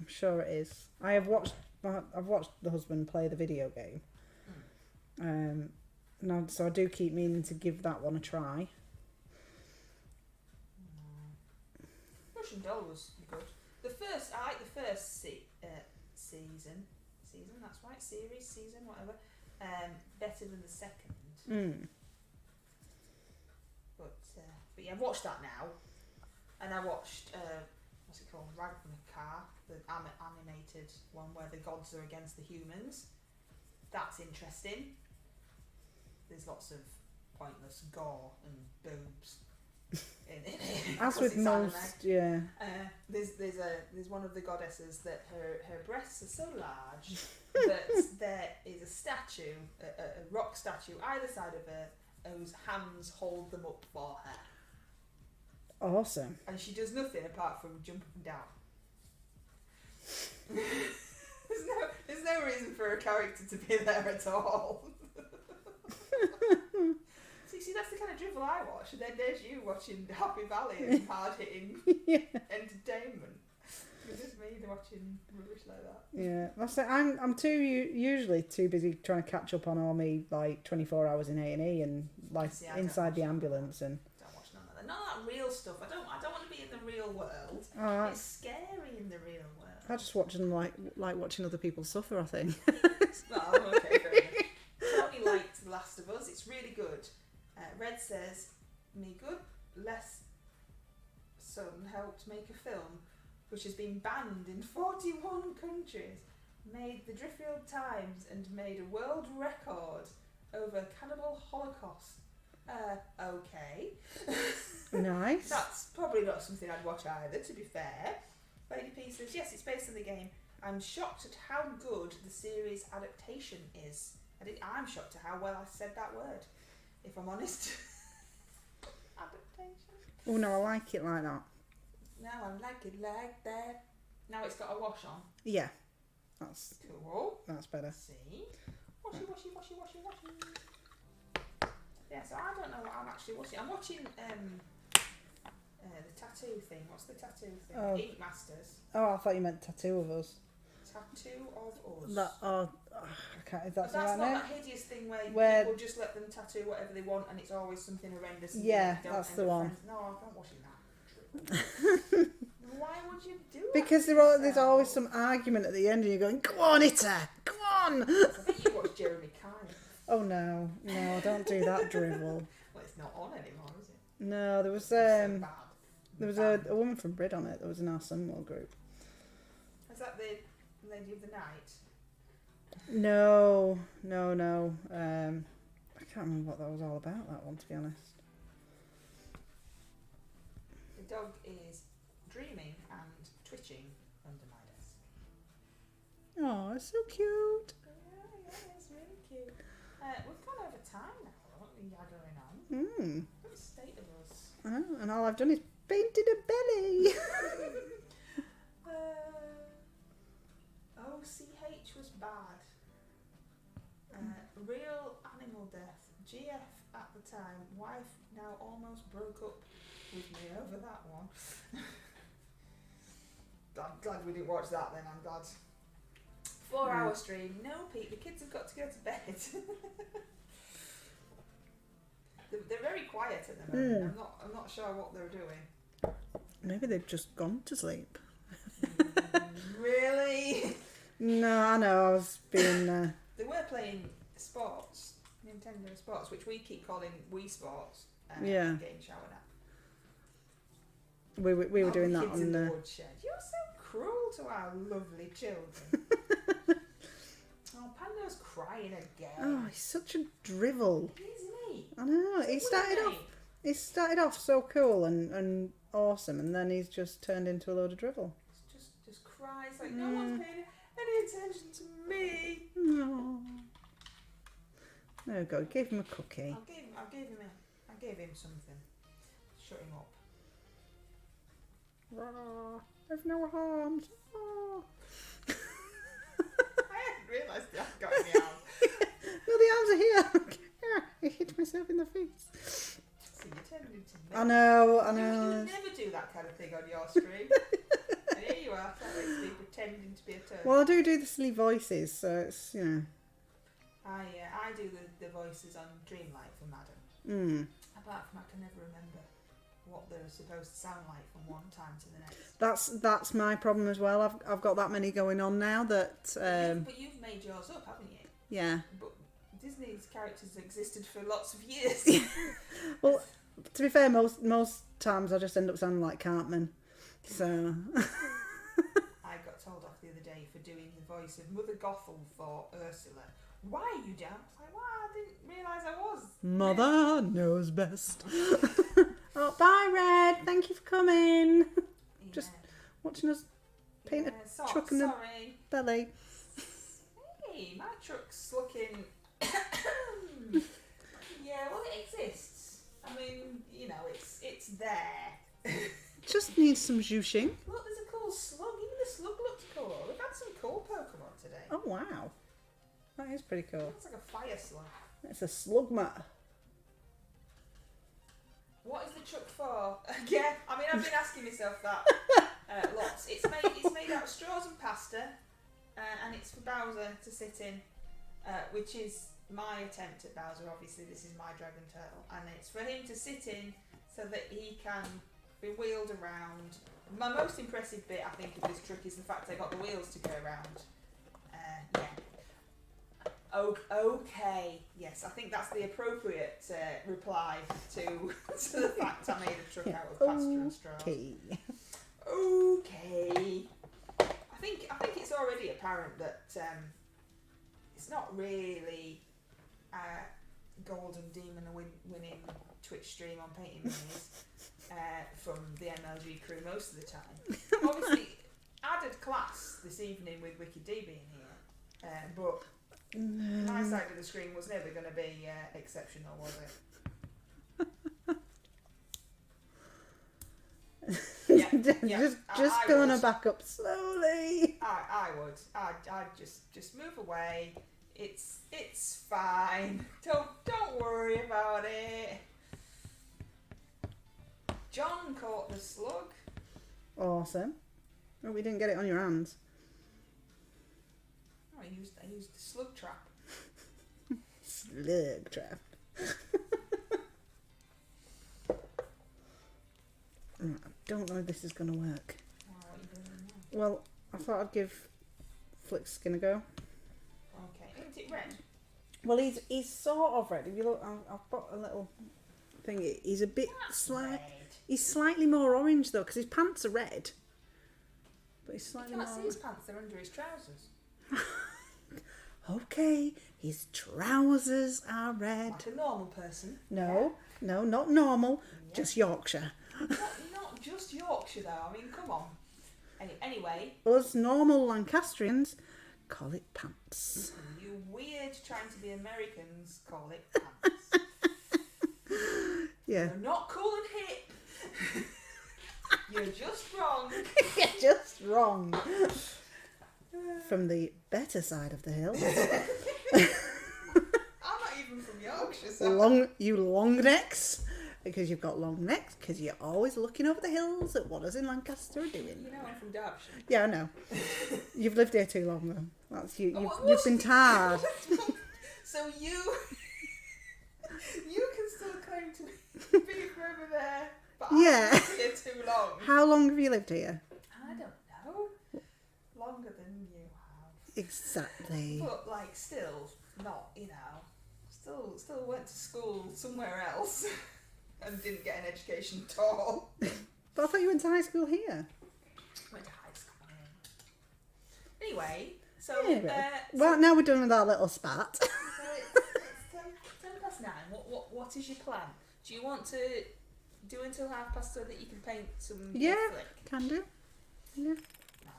[SPEAKER 1] I'm sure it is. I've watched the husband play the video game. No, so I do keep meaning to give that one a try.
[SPEAKER 2] Russian Doll was good. I like the first season. That's right, season, whatever. Better than the second. But yeah, I've watched that now, and I watched what's it called, Ragnarok, the animated one where the gods are against the humans. That's interesting. There's lots of pointless gore and boobs.
[SPEAKER 1] As with most, yeah.
[SPEAKER 2] There's one of the goddesses that her breasts are so large that there is a statue, a rock statue either side of her, whose hands hold them up for her.
[SPEAKER 1] Awesome.
[SPEAKER 2] And she does nothing apart from jump up and down. There's no reason for a character to be there at all. See, that's the kind of drivel I watch. And then there's you watching Happy Valley and hard-hitting entertainment. It's just me watching rubbish like that.
[SPEAKER 1] Yeah, that's it. I'm usually too busy trying to catch up on all me like 24 hours in A&E and like inside the ambulance and.
[SPEAKER 2] Don't watch none of that. None of that real stuff. I don't want to be in the real world. It's scary in the real world.
[SPEAKER 1] I just watching like watching other people suffer. I think.
[SPEAKER 2] Oh, okay, fair enough. Tony liked The Last of Us. It's really good. Red says, "Me good. Less Son helped make a film which has been banned in 41 countries, made the Driffield Times and made a world record over cannibal holocaust." Okay.
[SPEAKER 1] Nice.
[SPEAKER 2] That's probably not something I'd watch either, to be fair. Lady P says, yes, it's based on the game. I'm shocked at how good the series adaptation is. I'm shocked at how well I said that word, if I'm honest. Adaptation.
[SPEAKER 1] Oh no, I like it like that.
[SPEAKER 2] No, I like it like that. Now it's got a wash on.
[SPEAKER 1] Yeah. That's
[SPEAKER 2] cool.
[SPEAKER 1] That's better.
[SPEAKER 2] See? Washy. Yeah, so I don't know what I'm actually watching. I'm watching the tattoo thing. What's the tattoo thing?
[SPEAKER 1] Oh.
[SPEAKER 2] Ink Masters.
[SPEAKER 1] Oh, I thought you meant Tattoo of Us.
[SPEAKER 2] Tattoo of Us.
[SPEAKER 1] I Is that
[SPEAKER 2] But
[SPEAKER 1] the
[SPEAKER 2] that's
[SPEAKER 1] right
[SPEAKER 2] not
[SPEAKER 1] name?
[SPEAKER 2] that hideous thing where people just let them tattoo whatever they want and it's always something horrendous. And
[SPEAKER 1] Yeah,
[SPEAKER 2] you don't
[SPEAKER 1] that's
[SPEAKER 2] end
[SPEAKER 1] the
[SPEAKER 2] up
[SPEAKER 1] one.
[SPEAKER 2] friends. No, I'm not watching that. Why would you do that?
[SPEAKER 1] Because there's always some argument at the end and you're going, go on, hit her, come on.
[SPEAKER 2] I think you watch Jeremy Kyle.
[SPEAKER 1] Oh no, don't do that drivel.
[SPEAKER 2] Well, it's not on anymore, is it?
[SPEAKER 1] No, there was
[SPEAKER 2] It's so bad.
[SPEAKER 1] there was a woman from Brid on it. There was in our Sunwell group.
[SPEAKER 2] Is that the Lady of the Night?
[SPEAKER 1] No. I can't remember what that was all about. That one, to be honest.
[SPEAKER 2] The dog is dreaming and twitching under my desk.
[SPEAKER 1] Oh, it's so cute.
[SPEAKER 2] Yeah, it's really cute. We've gone over time now, haven't we? Yaggering on. What state of us?
[SPEAKER 1] And all I've done is painted a belly.
[SPEAKER 2] OCH was bad. Real animal death. GF at the time. Wife now almost broke up with me over that one. I'm glad we didn't watch that then, I'm glad. 4-hour stream. No, Pete, the kids have got to go to bed. They're very quiet at the moment. I'm not sure what they're doing.
[SPEAKER 1] Maybe they've just gone to sleep.
[SPEAKER 2] Really?
[SPEAKER 1] No, I know. I was being.
[SPEAKER 2] They were playing sports, Nintendo Sports, which we keep calling Wii Sports.
[SPEAKER 1] Yeah.
[SPEAKER 2] Getting showered at.
[SPEAKER 1] We were doing that
[SPEAKER 2] kids in
[SPEAKER 1] on
[SPEAKER 2] the
[SPEAKER 1] the.
[SPEAKER 2] woodshed. You're so cruel to our lovely children. Oh, Pando's crying again.
[SPEAKER 1] Oh, he's such a drivel.
[SPEAKER 2] Isn't he?
[SPEAKER 1] I know. He started off so cool and awesome, and then he's just turned into a load of drivel.
[SPEAKER 2] Just cries like no one's paying any attention to me.
[SPEAKER 1] No. There we go. Give him a cookie.
[SPEAKER 2] I gave him something. Shut him up.
[SPEAKER 1] I've no arms.
[SPEAKER 2] I hadn't realised I hadn't got any arms.
[SPEAKER 1] No, the arms are here. I hit myself in the face.
[SPEAKER 2] So you turned into me.
[SPEAKER 1] I know.
[SPEAKER 2] You would never do that kind of thing on your stream. And here you are, trying to be pretending to be a turtle.
[SPEAKER 1] Well, I do the silly voices, so it's, you know.
[SPEAKER 2] I do the voices on Dreamlight for Madam. Apart from I can never remember what they're supposed to sound like from one time to the next.
[SPEAKER 1] That's my problem as well. I've got that many going on now that.
[SPEAKER 2] But you've made yours up, haven't you?
[SPEAKER 1] Yeah.
[SPEAKER 2] But Disney's characters existed for lots of years.
[SPEAKER 1] Well, to be fair, most times I just end up sounding like Cartman. So.
[SPEAKER 2] I got told off the other day for doing the voice of Mother Gothel for Ursula. Why are you down? I was like, wow, I didn't realise I was.
[SPEAKER 1] Mother knows best. Oh, bye, Red. Thank you for coming.
[SPEAKER 2] Yeah.
[SPEAKER 1] Just watching us paint a truck in the belly.
[SPEAKER 2] Hey, my truck's looking. Yeah, well, it exists. I mean, you know, it's there.
[SPEAKER 1] Just needs some zhooshing.
[SPEAKER 2] Look, there's a cool slug. Even the slug looks cool. We've had some cool Pokemon today.
[SPEAKER 1] Oh, wow. That is pretty cool.
[SPEAKER 2] It's like a fire slug.
[SPEAKER 1] It's a slugma.
[SPEAKER 2] What is the truck for? Yeah, I mean, I've been asking myself that lots. It's made out of straws and pasta, and it's for Bowser to sit in, which is my attempt at Bowser. Obviously, this is my dragon turtle, and it's for him to sit in so that he can be wheeled around. My most impressive bit, I think, of this truck is the fact I got the wheels to go around. Yeah. Okay, yes, I think that's the appropriate reply to the fact I made a truck out of pasta and straws. Okay. I think it's already apparent that it's not really Golden Demon winning Twitch stream on painting minis from the MLG crew most of the time. Obviously, added class this evening with WkdDee being here, but my side of the screen was never going to be exceptional, was it?
[SPEAKER 1] just going to back up slowly.
[SPEAKER 2] I would. I'd just move away. It's fine. Don't worry about it. John caught the slug.
[SPEAKER 1] Awesome. Oh, we didn't get it on your hands.
[SPEAKER 2] Oh, I used the slug trap.
[SPEAKER 1] Slug trap. I don't know if this is going to work.
[SPEAKER 2] Oh, what are you doing now?
[SPEAKER 1] Well, I thought I'd give Flick Skin a go.
[SPEAKER 2] Okay, isn't it red?
[SPEAKER 1] Well, he's sort of red. If you look, I've got a little thing. He's a bit
[SPEAKER 2] Red.
[SPEAKER 1] He's slightly more orange though, because his pants are red. But he's
[SPEAKER 2] You
[SPEAKER 1] slightly
[SPEAKER 2] can't
[SPEAKER 1] more.
[SPEAKER 2] see his pants, they're under his trousers.
[SPEAKER 1] Okay, his trousers are red.
[SPEAKER 2] Like a normal person.
[SPEAKER 1] No, not normal.
[SPEAKER 2] Yeah.
[SPEAKER 1] Just Yorkshire.
[SPEAKER 2] Not just Yorkshire though, I mean, come on. Anyway,
[SPEAKER 1] Us normal Lancastrians call it pants.
[SPEAKER 2] you weird trying to be Americans call it pants.
[SPEAKER 1] Yeah.
[SPEAKER 2] You're not cool and hip. You're just wrong.
[SPEAKER 1] You're just wrong. From the better side of the hill.
[SPEAKER 2] I'm not even from Yorkshire, so
[SPEAKER 1] You long necks. Because you've got long necks, because you're always looking over the hills at what us in Lancaster are doing.
[SPEAKER 2] you know I'm from Derbyshire.
[SPEAKER 1] Yeah, I know. You've lived here too long though. That's you.
[SPEAKER 2] What-
[SPEAKER 1] You've been tired.
[SPEAKER 2] So you can still claim to be from over there, but
[SPEAKER 1] Yeah.
[SPEAKER 2] I've been here too long.
[SPEAKER 1] How long have you lived here?
[SPEAKER 2] I don't know. Longer than you have.
[SPEAKER 1] Exactly.
[SPEAKER 2] But like still not, still went to school somewhere else and didn't get an education at all.
[SPEAKER 1] But I thought you went to high school here.
[SPEAKER 2] Went to high school. Anyway, so
[SPEAKER 1] Anyway. Well, now we're done with our little spat.
[SPEAKER 2] so it's 10:09. What is your plan? Do you want to do until 10:30 so that you can paint some
[SPEAKER 1] Yeah.
[SPEAKER 2] flick?
[SPEAKER 1] Can do. Yeah.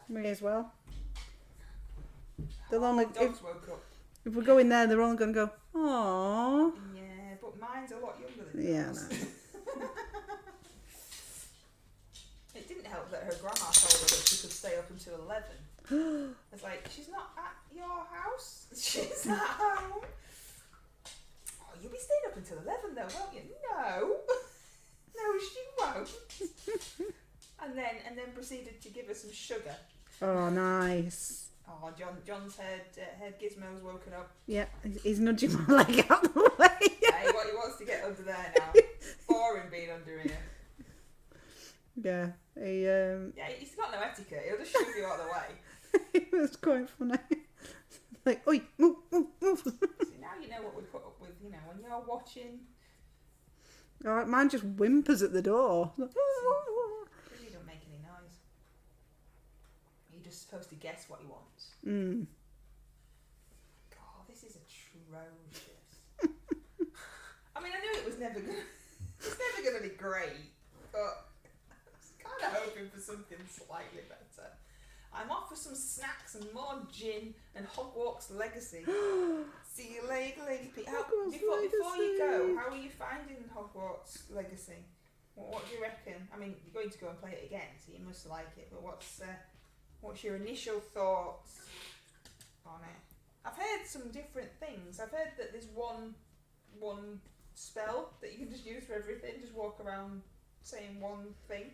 [SPEAKER 1] May as well. They'll
[SPEAKER 2] Oh,
[SPEAKER 1] only
[SPEAKER 2] dogs woke up.
[SPEAKER 1] if we go in there, they're only going to go, aww.
[SPEAKER 2] Yeah, but mine's a lot younger than
[SPEAKER 1] Yeah, I
[SPEAKER 2] yours.
[SPEAKER 1] know.
[SPEAKER 2] It didn't help that her grandma told her that she could stay up until 11. It's like, she's not at your house. She's at home. Oh, you'll be staying up until 11 though, won't you? No. No, she won't. and then proceeded to give her some sugar.
[SPEAKER 1] Oh, nice.
[SPEAKER 2] Oh, John's head gizmo's woken up.
[SPEAKER 1] Yeah, he's nudging my leg out the way.
[SPEAKER 2] Hey, he wants to get under there now. Boring being under here.
[SPEAKER 1] Yeah,
[SPEAKER 2] Yeah, he's got no etiquette. He'll just shove you out of the way.
[SPEAKER 1] it was quite funny. Like, oi, move, move, move.
[SPEAKER 2] See, now you know what we put up with, when you're watching.
[SPEAKER 1] All right, mine just whimpers at the door.
[SPEAKER 2] Because you don't make any noise. You're just supposed to guess what he wants.
[SPEAKER 1] Mm.
[SPEAKER 2] God, this is atrocious. I mean, I knew it was never gonna be great, but I was kind of hoping for something slightly better. I'm off for some snacks and more gin and Hogwarts Legacy. See you later, Lady Pete. Before you go, how are you finding Hogwarts Legacy? What do you reckon? I mean, you're going to go and play it again, so you must like it. But what's your initial thoughts on it? I've heard some different things. I've heard that there's one spell that you can just use for everything. Just walk around saying one thing.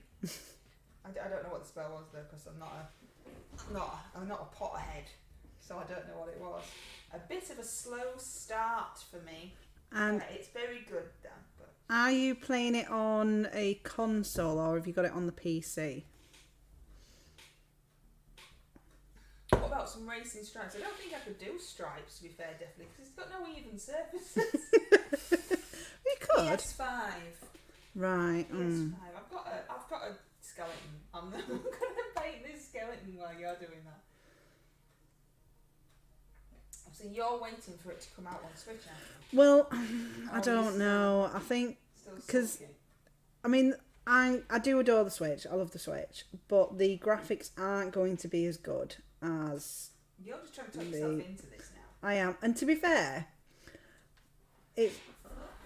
[SPEAKER 2] I don't know what the spell was though, because I'm not a Potterhead, so I don't know what it was. A bit of a slow start for me.
[SPEAKER 1] And
[SPEAKER 2] It's very good though. But
[SPEAKER 1] are you playing it on a console or have you got it on the PC?
[SPEAKER 2] what about some racing stripes? I don't think I could do stripes, to be fair, definitely, because it's got no even surfaces.
[SPEAKER 1] You could.
[SPEAKER 2] PS5.
[SPEAKER 1] Right.
[SPEAKER 2] PS5. I've got a skeleton. I'm gonna paint this skeleton while you're doing that. So you're waiting for it to come out on Switch, aren't you?
[SPEAKER 1] Well, I
[SPEAKER 2] Oh,
[SPEAKER 1] don't know. I think
[SPEAKER 2] Still
[SPEAKER 1] 'cause-
[SPEAKER 2] sulky.
[SPEAKER 1] I mean, I do adore the Switch. I love the Switch, but the graphics aren't going to be as good as
[SPEAKER 2] You're just trying to talk yourself into this now.
[SPEAKER 1] I am. And to be fair,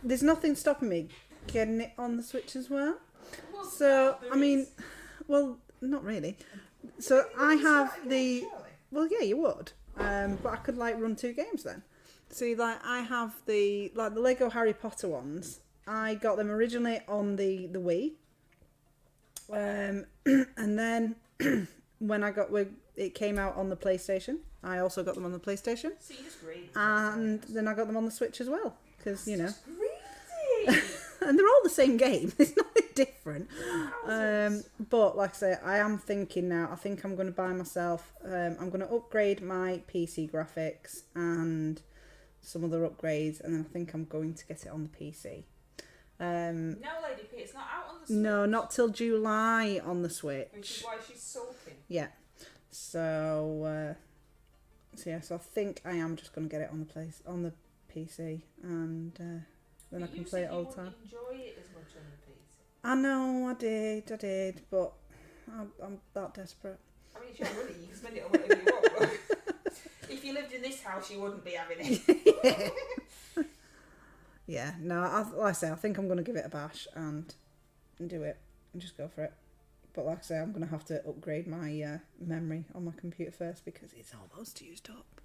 [SPEAKER 1] there's nothing stopping me getting it on the Switch as well.
[SPEAKER 2] Well,
[SPEAKER 1] So,
[SPEAKER 2] there
[SPEAKER 1] I mean,
[SPEAKER 2] is.
[SPEAKER 1] well, not really. So I have
[SPEAKER 2] Start
[SPEAKER 1] the.
[SPEAKER 2] again, surely.
[SPEAKER 1] Well, yeah, you would. But I could run 2 games then. See, I have the Lego Harry Potter ones. I got them originally on the Wii. And then when it came out on the PlayStation, I also got them on the PlayStation.
[SPEAKER 2] So you just greedy.
[SPEAKER 1] And then I got them on the Switch as well. Because, you know.
[SPEAKER 2] Just greedy.
[SPEAKER 1] And they're all the same game. There's nothing different.
[SPEAKER 2] Wowzers.
[SPEAKER 1] But like I say, I am thinking now, I think I'm going to buy myself, I'm going to upgrade my PC graphics and some other upgrades. And then I think I'm going to get it on the PC.
[SPEAKER 2] No, Lady P, it's not out on the Switch.
[SPEAKER 1] No, not till July on the Switch.
[SPEAKER 2] Which is why she's sulking.
[SPEAKER 1] Yeah. So I think I am just going to get it on the PC, and then I can play it all the time.
[SPEAKER 2] You enjoy it as much on the PC.
[SPEAKER 1] I know, I did, but I'm that desperate.
[SPEAKER 2] I mean, if you have money, you can spend it on whatever you want. But if you lived in this house, you wouldn't be having it.
[SPEAKER 1] Yeah, no, like I say, I think I'm going to give it a bash and do it and just go for it. But like I say, I'm going to have to upgrade my memory on my computer first because it's almost used up.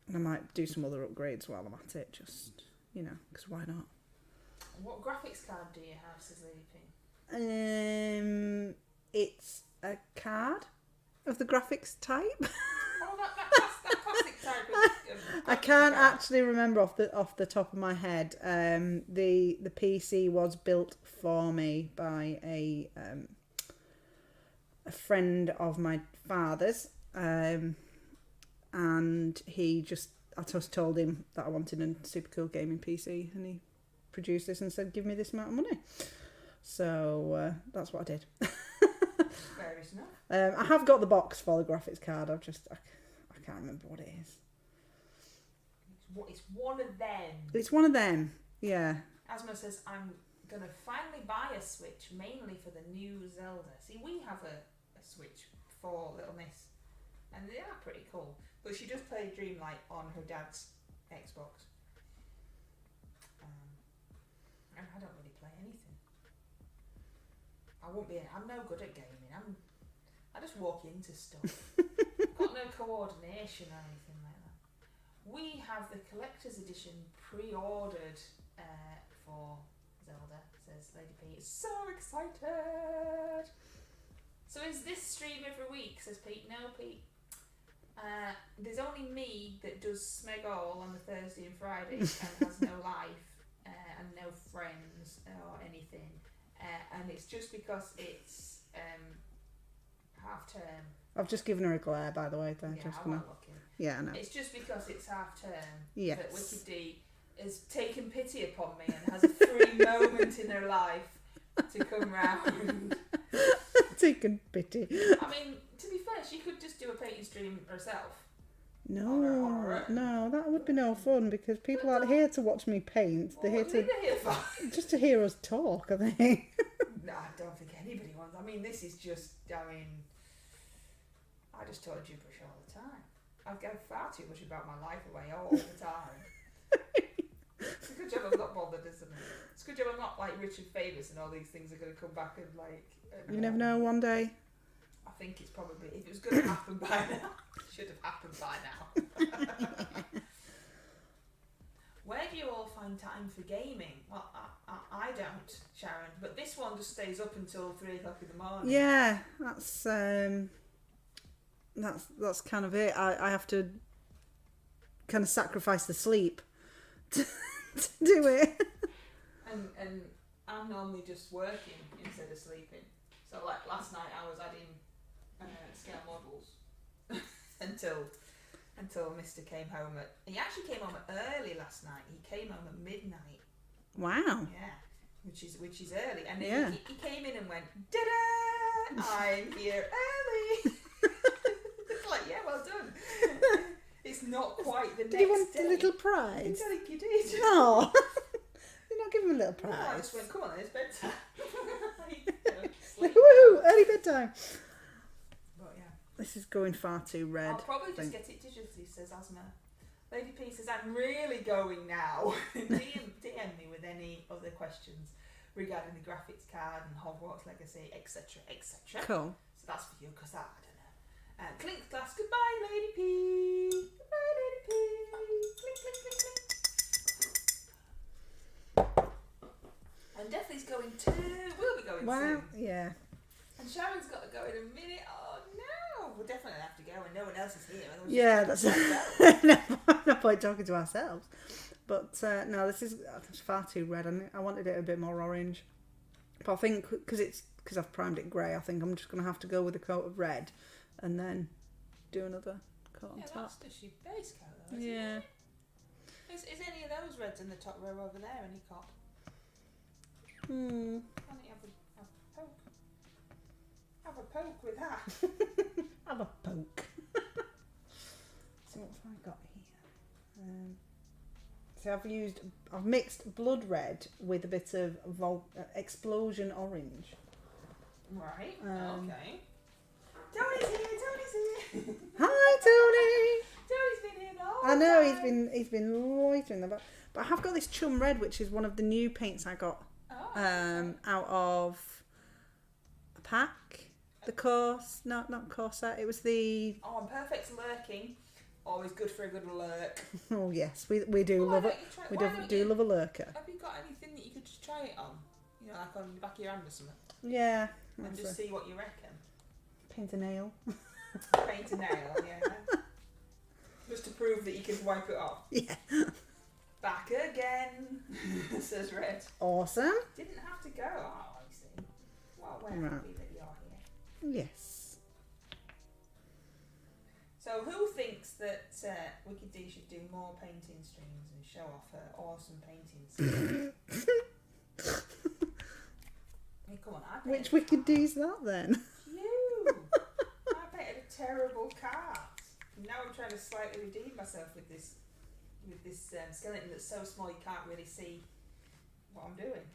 [SPEAKER 1] And I might do some other upgrades while I'm at it, just, you know, because why not?
[SPEAKER 2] What graphics card do you have, says Lady P?
[SPEAKER 1] It's a card of the graphics type.
[SPEAKER 2] Oh, that classic type of
[SPEAKER 1] I can't actually remember off the top of my head. The PC was built for me by a friend of my father's, and I just told him that I wanted a super cool gaming PC, and he produced this and said, "Give me this amount of money." So that's what I did.
[SPEAKER 2] Fair enough.
[SPEAKER 1] I have got the box for the graphics card. I can't remember what it is.
[SPEAKER 2] It's one of them.
[SPEAKER 1] It's one of them, yeah.
[SPEAKER 2] Asma says, I'm going to finally buy a Switch, mainly for the new Zelda. See, we have a Switch for Little Miss, and they are pretty cool. But she does play Dreamlight on her dad's Xbox. And I don't really play anything. I'm no good at gaming. I just walk into stuff. Got no coordination or anything like that. We have the collector's edition pre-ordered for Zelda, says Lady P. So excited! So is this stream every week, says Pete? No, Pete. There's only me that does Smeg All on the Thursday and Friday and has no life and no friends or anything. And it's just because it's half term.
[SPEAKER 1] I've just given her a glare, by the way.
[SPEAKER 2] Yeah, I wasn't looking.
[SPEAKER 1] Yeah, I know.
[SPEAKER 2] It's just because it's half term
[SPEAKER 1] Yes.
[SPEAKER 2] that WkdDee has taken pity upon me and has a free moment in her life to come round.
[SPEAKER 1] Taken pity.
[SPEAKER 2] I mean, to be fair, she could just do a painting stream herself.
[SPEAKER 1] No, that would be no fun because people aren't here to watch me paint. They're here just to hear us talk, I think.
[SPEAKER 2] No, I don't think anybody wants. I mean, this is just. I just talk gibberish all the time. I go far too much about my life away all the time. It's a good job I'm not bothered, isn't it? It's a good job I'm not like Richard Famous and all these things are going to come back and like.
[SPEAKER 1] You never know. One day.
[SPEAKER 2] I think it's probably, if it was going to happen by now, it should have happened by now. Where do you all find time for gaming? Well, I don't, Sharon, but this one just stays up until 3 o'clock in the morning.
[SPEAKER 1] Yeah, that's kind of it. I have to kind of sacrifice the sleep to do it.
[SPEAKER 2] And I'm normally just working instead of sleeping. So like last night I was adding scale models until Mr. came home he actually came home early last night. He came home at midnight.
[SPEAKER 1] Wow.
[SPEAKER 2] Yeah, which is early. And
[SPEAKER 1] yeah.
[SPEAKER 2] he came in and went, "Da-da! I'm here early." It's like, yeah, well done. It's not quite the next day.
[SPEAKER 1] Did he want a little prize?
[SPEAKER 2] I think he did.
[SPEAKER 1] No. You're not giving him a little prize.
[SPEAKER 2] No, I just went, come on, it's bedtime.
[SPEAKER 1] Woohoo! Early bedtime.
[SPEAKER 2] But yeah.
[SPEAKER 1] This is going far too red.
[SPEAKER 2] I'll probably just get it digitally, says Asma. Lady P says, I'm really going now. DM me with any other questions regarding the graphics card and Hogwarts Legacy, etc., etc.
[SPEAKER 1] Cool.
[SPEAKER 2] So that's for you, because I don't know. Clink glass, goodbye, Lady P. Goodbye, Lady P. Clink, clink, clink, clink. And Deathly's going too. We'll be going soon.
[SPEAKER 1] Yeah.
[SPEAKER 2] And Sharon's got to go in a minute. Oh no! We'll definitely go when no one else is here.
[SPEAKER 1] Yeah, that's no point talking to ourselves. But no, this is far too red. I wanted it a bit more orange. But I think because I've primed it grey, I think I'm just going to have to go with a coat of red and then do another coat on top.
[SPEAKER 2] That's just your base coat though, isn't
[SPEAKER 1] Yeah.
[SPEAKER 2] it? Is any of those reds in the top row over there any cop? Why don't you have a poke? Have a poke with that.
[SPEAKER 1] Have a poke. So what have I got here? So I've mixed blood red with a bit of explosion orange.
[SPEAKER 2] Right. Okay. Tony's here.
[SPEAKER 1] Hi, Tony.
[SPEAKER 2] Tony's been here the whole
[SPEAKER 1] I know
[SPEAKER 2] time.
[SPEAKER 1] he's been loitering about, but I have got this chum red, which is one of the new paints I got out of a pack. The course, not corset. It was the.
[SPEAKER 2] Oh, and perfect lurking. Always good for a good lurk.
[SPEAKER 1] Oh yes, we do love it. We do love a lurker.
[SPEAKER 2] Have you got anything that you could just try it on? You know, like on the back of your hand or something.
[SPEAKER 1] Yeah.
[SPEAKER 2] And just see what you reckon.
[SPEAKER 1] Paint a nail.
[SPEAKER 2] Paint a nail, yeah. Just to prove that you can wipe it off.
[SPEAKER 1] Yeah.
[SPEAKER 2] Back again, says Red.
[SPEAKER 1] Awesome.
[SPEAKER 2] Didn't have to go. Oh, I see. Well, we're happy that you're here.
[SPEAKER 1] Yes.
[SPEAKER 2] So, who thinks that WkdDee should do more painting streams and show off her awesome painting skills? Hey, come on,
[SPEAKER 1] Which WkdDee's that then?
[SPEAKER 2] You! I painted a terrible cart. Now I'm trying to slightly redeem myself with this skeleton that's so small you can't really see what I'm doing.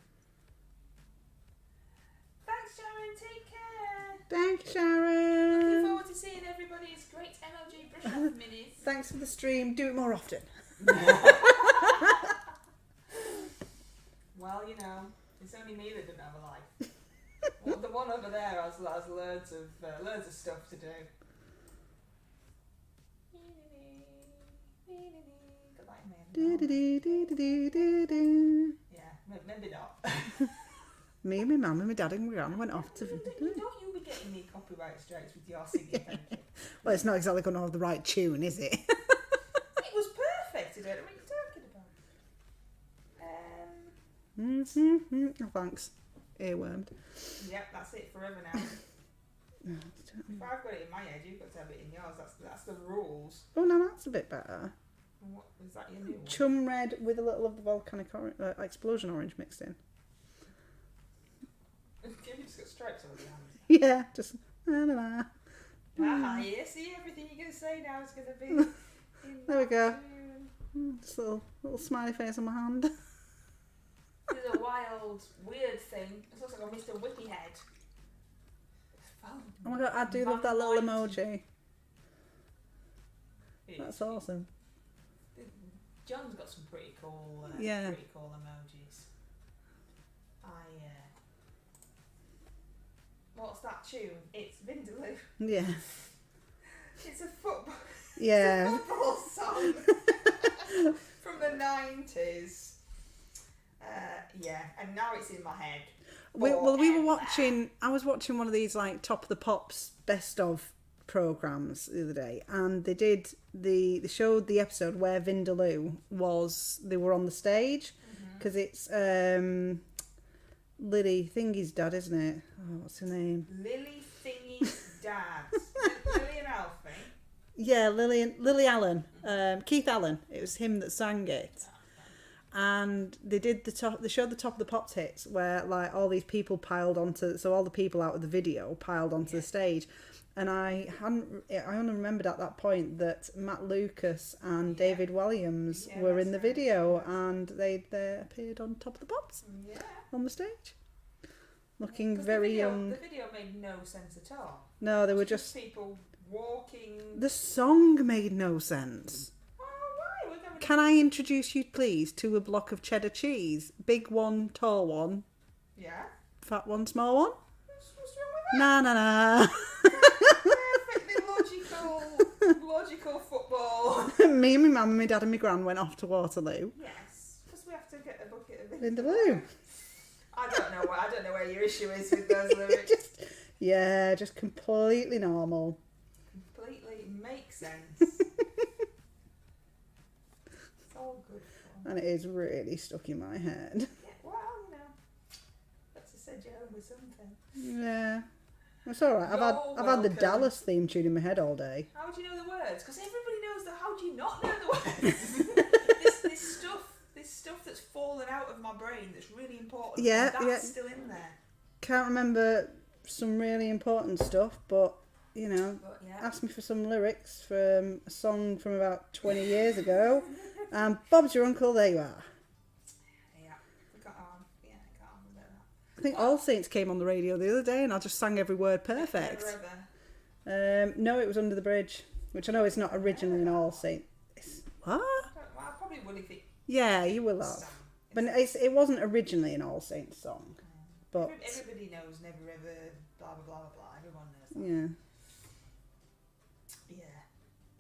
[SPEAKER 2] Thanks, Sharon. Take care.
[SPEAKER 1] Thanks,
[SPEAKER 2] Looking
[SPEAKER 1] Sharon.
[SPEAKER 2] forward to seeing everybody's great MLG brush off minis.
[SPEAKER 1] Thanks for the stream. Do it more often.
[SPEAKER 2] Well, you know, it's only me that doesn't have a life. Well, the one over there has loads of stuff to do. Yeah, maybe not.
[SPEAKER 1] Me and my mum and my dad and my gran went off to.
[SPEAKER 2] Don't you be getting me copyright strikes with your singing, thank you.
[SPEAKER 1] Well, it's not exactly going to have the right tune, is it?
[SPEAKER 2] It was perfect. I don't know what you're talking about.
[SPEAKER 1] Oh, thanks. Earwormed.
[SPEAKER 2] Yep, that's it forever now. If I've got it in my head, you've got to have it in yours. That's the rules.
[SPEAKER 1] Oh no, that's a bit better.
[SPEAKER 2] And what is that your new one?
[SPEAKER 1] Chum red with a little of the volcanic explosion orange mixed in.
[SPEAKER 2] You've just got stripes over your hands.
[SPEAKER 1] Yeah, just la la la.
[SPEAKER 2] Yeah, see, everything you're going to say now is going to be in
[SPEAKER 1] There we go.
[SPEAKER 2] tune.
[SPEAKER 1] Just a little smiley face on my hand.
[SPEAKER 2] This is a wild, weird thing. It looks like a Mr. Whippy head.
[SPEAKER 1] Oh my god, I do love that little emoji. That's awesome.
[SPEAKER 2] John's got some pretty cool,
[SPEAKER 1] Yeah.
[SPEAKER 2] pretty cool emojis. What's that tune? It's Vindaloo.
[SPEAKER 1] Yeah.
[SPEAKER 2] It's a football.
[SPEAKER 1] Yeah.
[SPEAKER 2] Football song from the 90s. Yeah, and now it's in my head.
[SPEAKER 1] We were watching. I was watching one of these like Top of the Pops best of programs the other day, and they showed the episode where Vindaloo was. They were on the stage because it's Lily Thingy's dad, isn't it? Oh, what's her name?
[SPEAKER 2] Lily Thingy's dad. Lily and Alfie.
[SPEAKER 1] Yeah, Lily Allen. Keith Allen. It was him that sang it. And they showed the Top of the Pops hits where like all these people piled onto, so all the people out of the video piled onto the stage, and I only remembered at that point that Matt Lucas and David Williams were in the video, and they appeared on Top of the Pops on the stage, looking very young.
[SPEAKER 2] The video made no sense at all.
[SPEAKER 1] No, they were just
[SPEAKER 2] people walking.
[SPEAKER 1] The song made no sense. Can I introduce you, please, to a block of cheddar cheese? Big one, tall one.
[SPEAKER 2] Yeah.
[SPEAKER 1] Fat one, small one.
[SPEAKER 2] What's wrong with that?
[SPEAKER 1] Nah.
[SPEAKER 2] Perfectly logical football.
[SPEAKER 1] Me and my mum and my dad and my gran went off to Waterloo.
[SPEAKER 2] Yes, because we have to get a bucket of
[SPEAKER 1] Vindaloo.
[SPEAKER 2] I don't know where your issue is with those lyrics.
[SPEAKER 1] Just completely normal.
[SPEAKER 2] Completely make sense. It's all good fun.
[SPEAKER 1] And it is really stuck in my head.
[SPEAKER 2] Yeah, well, you know, that's just said you're home with something.
[SPEAKER 1] Yeah. It's alright. I've had the
[SPEAKER 2] welcome.
[SPEAKER 1] Dallas theme tune in my head all day.
[SPEAKER 2] How do you know the words? Because everybody knows that. How do you not know the words? this stuff that's fallen out of my brain that's really important.
[SPEAKER 1] Yeah,
[SPEAKER 2] that's still in there.
[SPEAKER 1] Can't remember some really important stuff, but you know,
[SPEAKER 2] But, yeah.
[SPEAKER 1] ask me for some lyrics from a song from about 20 years ago, and Bob's your uncle. There you are.
[SPEAKER 2] Yeah, I can't remember that.
[SPEAKER 1] I think All Saints came on the radio the other day, and I just sang every word perfect.
[SPEAKER 2] Never ever.
[SPEAKER 1] No, it was Under the Bridge, which I know is not originally an All Saints. What?
[SPEAKER 2] I probably would if it.
[SPEAKER 1] Yeah, you will have. But it wasn't originally an All Saints song. But
[SPEAKER 2] everybody knows Never Ever, blah blah blah blah blah. Everyone knows that. Yeah.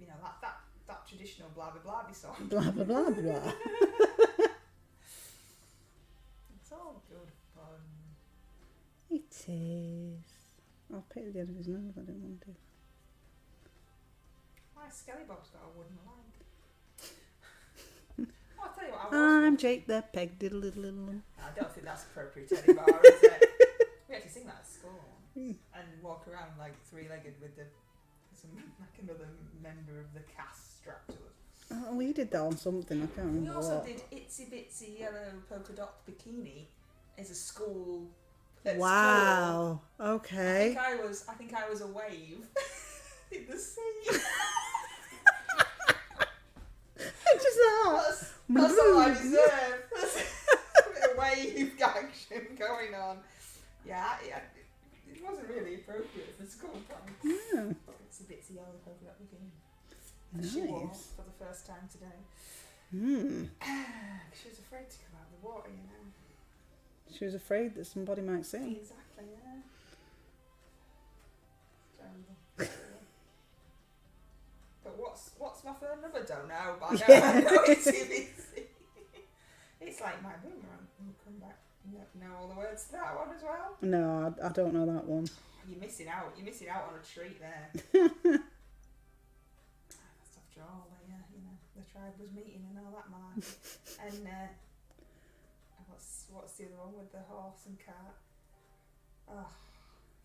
[SPEAKER 2] You know that traditional blah blah blah song.
[SPEAKER 1] Blah blah blah blah.
[SPEAKER 2] It's all good fun.
[SPEAKER 1] It is. I'll pick the end of his nose. I didn't want to.
[SPEAKER 2] My Skellybob's got a wooden leg. Well, I'll tell you what.
[SPEAKER 1] I'm Jake the Peg Diddle Diddle Diddle.
[SPEAKER 2] I don't think that's appropriate anymore, is it? We actually sing that at school and walk around like three-legged with like another member of the cast strapped to us.
[SPEAKER 1] Oh, we did that on something. I can't remember
[SPEAKER 2] We also
[SPEAKER 1] what.
[SPEAKER 2] did Itsy Bitsy Yellow Polka Dot Bikini as a school. At
[SPEAKER 1] Wow.
[SPEAKER 2] School.
[SPEAKER 1] Okay.
[SPEAKER 2] I think I was a wave in the sea.
[SPEAKER 1] Just that.
[SPEAKER 2] That's all I deserve. That's a bit of wave action going on. Yeah, it wasn't really appropriate for school time.
[SPEAKER 1] Yeah.
[SPEAKER 2] It's a bitsy yellow polka dot bikini.
[SPEAKER 1] Nice.
[SPEAKER 2] She wore for the first time today. She was afraid to come out of the water, you know.
[SPEAKER 1] She was afraid that somebody might see.
[SPEAKER 2] Exactly, yeah. Terrible. But what's my phone number? Don't know, but I know it's easy. It's like my boomerang. We'll come back. Know all the words to that one as well.
[SPEAKER 1] No, I don't know that one.
[SPEAKER 2] You're missing out. You're missing out on a treat there. That's after all, the tribe was meeting and all that malarkey. And what's the other one with the horse and cart? Oh,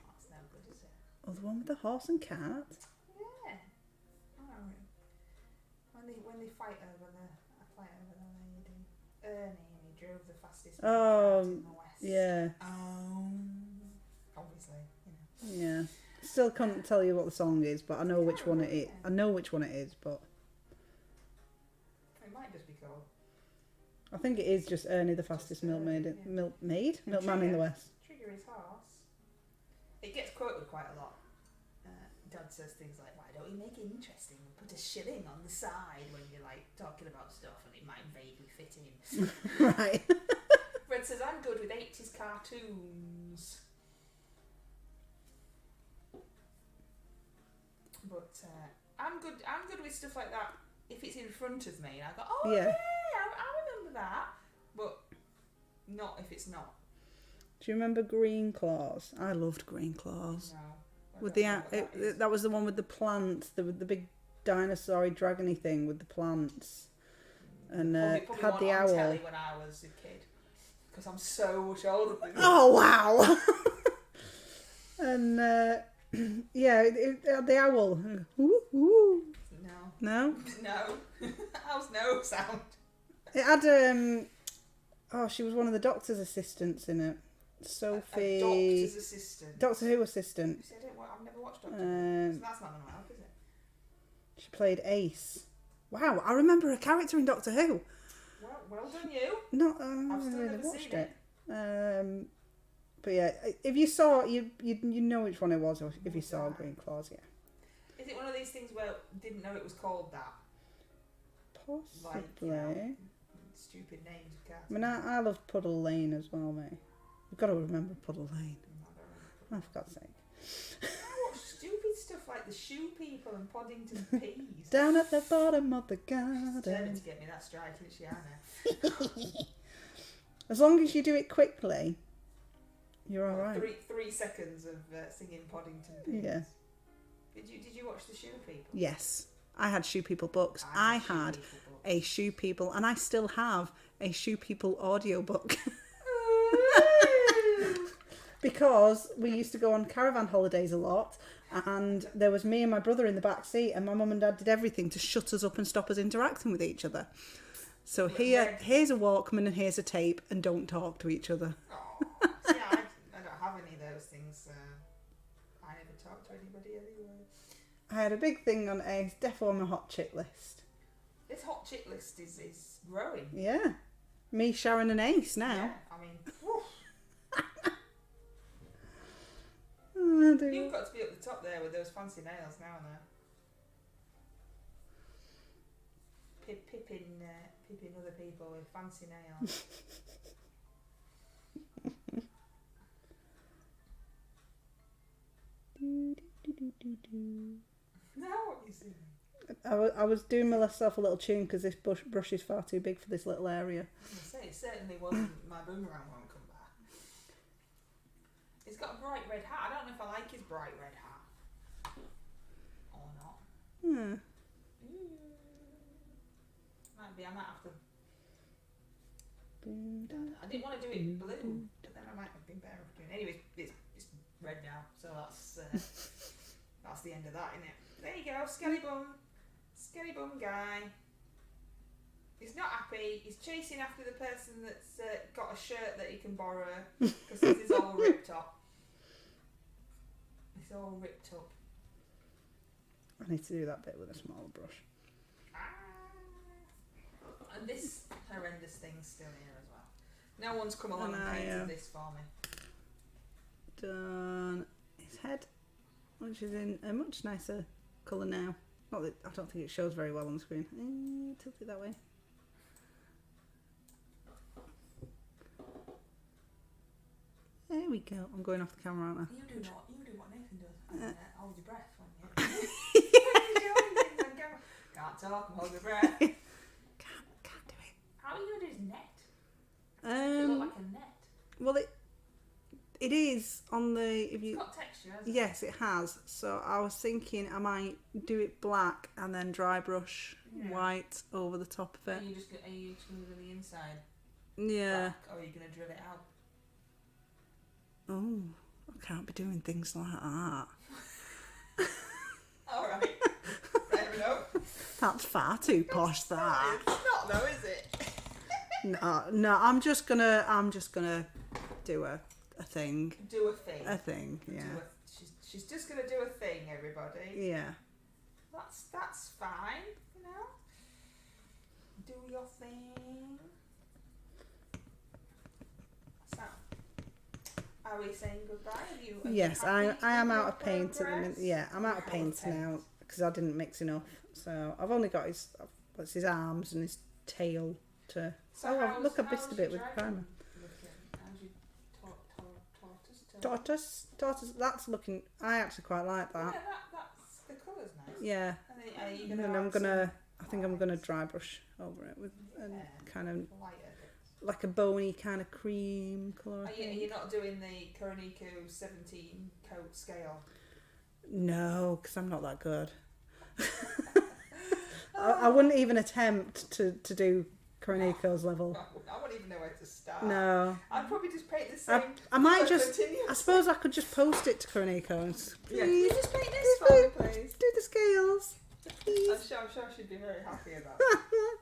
[SPEAKER 2] that's no good, is it?
[SPEAKER 1] Oh, the one with the horse and cart?
[SPEAKER 2] Yeah. Oh, when they fight over the lady. Ernie, and he drove the fastest cart in the west.
[SPEAKER 1] Yeah.
[SPEAKER 2] Obviously,
[SPEAKER 1] Yeah. Still can't tell you what the song is, but I know which one it is.
[SPEAKER 2] Yeah.
[SPEAKER 1] I know which one it is, but
[SPEAKER 2] it might just be called.
[SPEAKER 1] I think it is just Ernie the fastest milkman in the West.
[SPEAKER 2] Trigger his horse. It gets quoted quite a lot. Dad says things like, "Why don't we make it interesting and put a shilling on the side when you're like talking about stuff and it might vaguely fit in."
[SPEAKER 1] Right.
[SPEAKER 2] Red says, "I'm good with 80s cartoons." But I'm good with stuff like that if it's in front of me and I go, "Oh yeah, I remember that," but not if it's not.
[SPEAKER 1] Do you remember Green Claws? I loved Green Claws.
[SPEAKER 2] No.
[SPEAKER 1] With that was the one with the plants, the big dinosaur dragony thing with the plants, and
[SPEAKER 2] Probably
[SPEAKER 1] had the owl.
[SPEAKER 2] Telly when I was a kid, because I'm so much older than you.
[SPEAKER 1] Oh wow! And the owl. Ooh, ooh. No.
[SPEAKER 2] No. How's no sound?
[SPEAKER 1] It had she was one of the doctor's assistants in it. Sophie.
[SPEAKER 2] A doctor's assistant.
[SPEAKER 1] Doctor Who assistant.
[SPEAKER 2] See, I've never watched Doctor Who, so that's not going to help, is it?
[SPEAKER 1] She played Ace. Wow, I remember a character in Doctor Who.
[SPEAKER 2] Well done, you.
[SPEAKER 1] Not,
[SPEAKER 2] I've still
[SPEAKER 1] really
[SPEAKER 2] never
[SPEAKER 1] watched
[SPEAKER 2] seen
[SPEAKER 1] it. But yeah, if you saw you know which one it was, or if you saw Green Claws, yeah.
[SPEAKER 2] Is it one of these things where didn't know it was called that?
[SPEAKER 1] Possibly.
[SPEAKER 2] Like, stupid names of cats.
[SPEAKER 1] I mean, I love Puddle Lane as well, mate. You've got to remember Puddle Lane. Oh, for God's sake.
[SPEAKER 2] I watch stupid stuff like the Shoe People and Poddington Peas.
[SPEAKER 1] Down at the bottom of the garden.
[SPEAKER 2] She's determined to get me that strike, isn't she, Anna?
[SPEAKER 1] As long as you do it quickly, you're alright.
[SPEAKER 2] 3 seconds of singing Poddington Peas.
[SPEAKER 1] Yeah.
[SPEAKER 2] Did you watch the Shoe People?
[SPEAKER 1] Yes, I had Shoe People books. I had a Shoe People, and I still have a Shoe People audiobook. Because we used to go on caravan holidays a lot, and there was me and my brother in the back seat, and my mum and dad did everything to shut us up and stop us interacting with each other. So here's a Walkman and here's a tape, and don't talk to each other.
[SPEAKER 2] Oh, see, I don't have any of those things. I never talk to anybody anyway.
[SPEAKER 1] I had a big thing on a defo on my hot chick list.
[SPEAKER 2] This hot chick list is growing.
[SPEAKER 1] Yeah. Me, Sharon and Ace now.
[SPEAKER 2] Yeah, I mean, whew.
[SPEAKER 1] Oh, dear.
[SPEAKER 2] You've got to be up the top there with those fancy nails now and then. Pipping other people with fancy nails. Now what are you singing?
[SPEAKER 1] I was doing myself a little tune because this brush is far too big for this little area.
[SPEAKER 2] I say, it certainly wasn't my boomerang won't come back. He's got a bright red hat. I don't know if I like his bright red hat. Or not.
[SPEAKER 1] Hmm.
[SPEAKER 2] Might be, I might have to. I didn't want to do it blue, but then I might have been better off doing it. Anyway, it's red now, so that's the end of that, isn't it? There you go, Skelly bum guy. He's not happy. He's chasing after the person that's got a shirt that he can borrow because his is all ripped up. It's all ripped up.
[SPEAKER 1] I need to do that bit with a smaller brush.
[SPEAKER 2] And this horrendous thing's still here as well. No one's come along and painted this for me.
[SPEAKER 1] Done his head, which is in a much nicer colour now. Not that I don't think it shows very well on the screen. Tilt it that way. There we go. I'm going off the camera, aren't I?
[SPEAKER 2] You do what Nathan does. Hold your breath when you. Can't talk and hold your breath.
[SPEAKER 1] Can't do it.
[SPEAKER 2] How are you going to do his net? It look like a net.
[SPEAKER 1] Well, it is on the. If you.
[SPEAKER 2] It's got texture, hasn't it?
[SPEAKER 1] Yes, it has. So I was thinking I might do it black and then dry brush white over the top of it.
[SPEAKER 2] Are you just going to do the inside?
[SPEAKER 1] Yeah.
[SPEAKER 2] Black, or are you going to drill it out?
[SPEAKER 1] Oh, I can't be doing things like that.
[SPEAKER 2] All right. Fair enough.
[SPEAKER 1] That's far too posh. That.
[SPEAKER 2] It's not though, is it?
[SPEAKER 1] No. I'm just gonna do a thing.
[SPEAKER 2] Do a thing.
[SPEAKER 1] A thing. Yeah.
[SPEAKER 2] She's just gonna do a thing, everybody.
[SPEAKER 1] Yeah.
[SPEAKER 2] That's fine, you know. Do your thing. So, are we saying goodbye?
[SPEAKER 1] Yes, I am out of paint at the minute. Yeah, I'm out of paint now because I didn't mix enough. So I've only got his arms and his tail to. So look, I missed a bit with the primer. Tortoise. That's looking. I actually quite like that.
[SPEAKER 2] Yeah, that's the colour's nice.
[SPEAKER 1] Yeah.
[SPEAKER 2] And then
[SPEAKER 1] I think I'm gonna dry brush over it with kind of like a bony kind of cream colour.
[SPEAKER 2] You're not doing the Koroniko 17 coat scale?
[SPEAKER 1] No, because I'm not that good. I wouldn't even attempt to do Koroniko's level.
[SPEAKER 2] I wouldn't even know where to start.
[SPEAKER 1] No.
[SPEAKER 2] I'd probably just paint the same.
[SPEAKER 1] I might just. I suppose I could just post it to Koroniko and
[SPEAKER 2] please just paint this for me, please.
[SPEAKER 1] Do the scales. Please.
[SPEAKER 2] I'm sure she'd be very happy about it.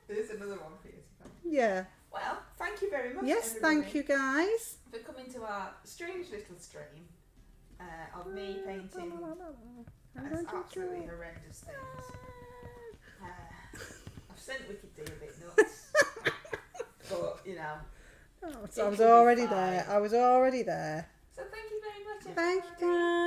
[SPEAKER 2] There's another one for you to paint.
[SPEAKER 1] Yeah.
[SPEAKER 2] Well, thank you very much.
[SPEAKER 1] Yes,
[SPEAKER 2] everybody,
[SPEAKER 1] thank you guys
[SPEAKER 2] for coming to our strange little stream of me painting absolutely horrendous things. I've sent WkdDee a bit nuts, but you know.
[SPEAKER 1] Oh, so I was already there. So thank you very much.
[SPEAKER 2] Thank you, guys.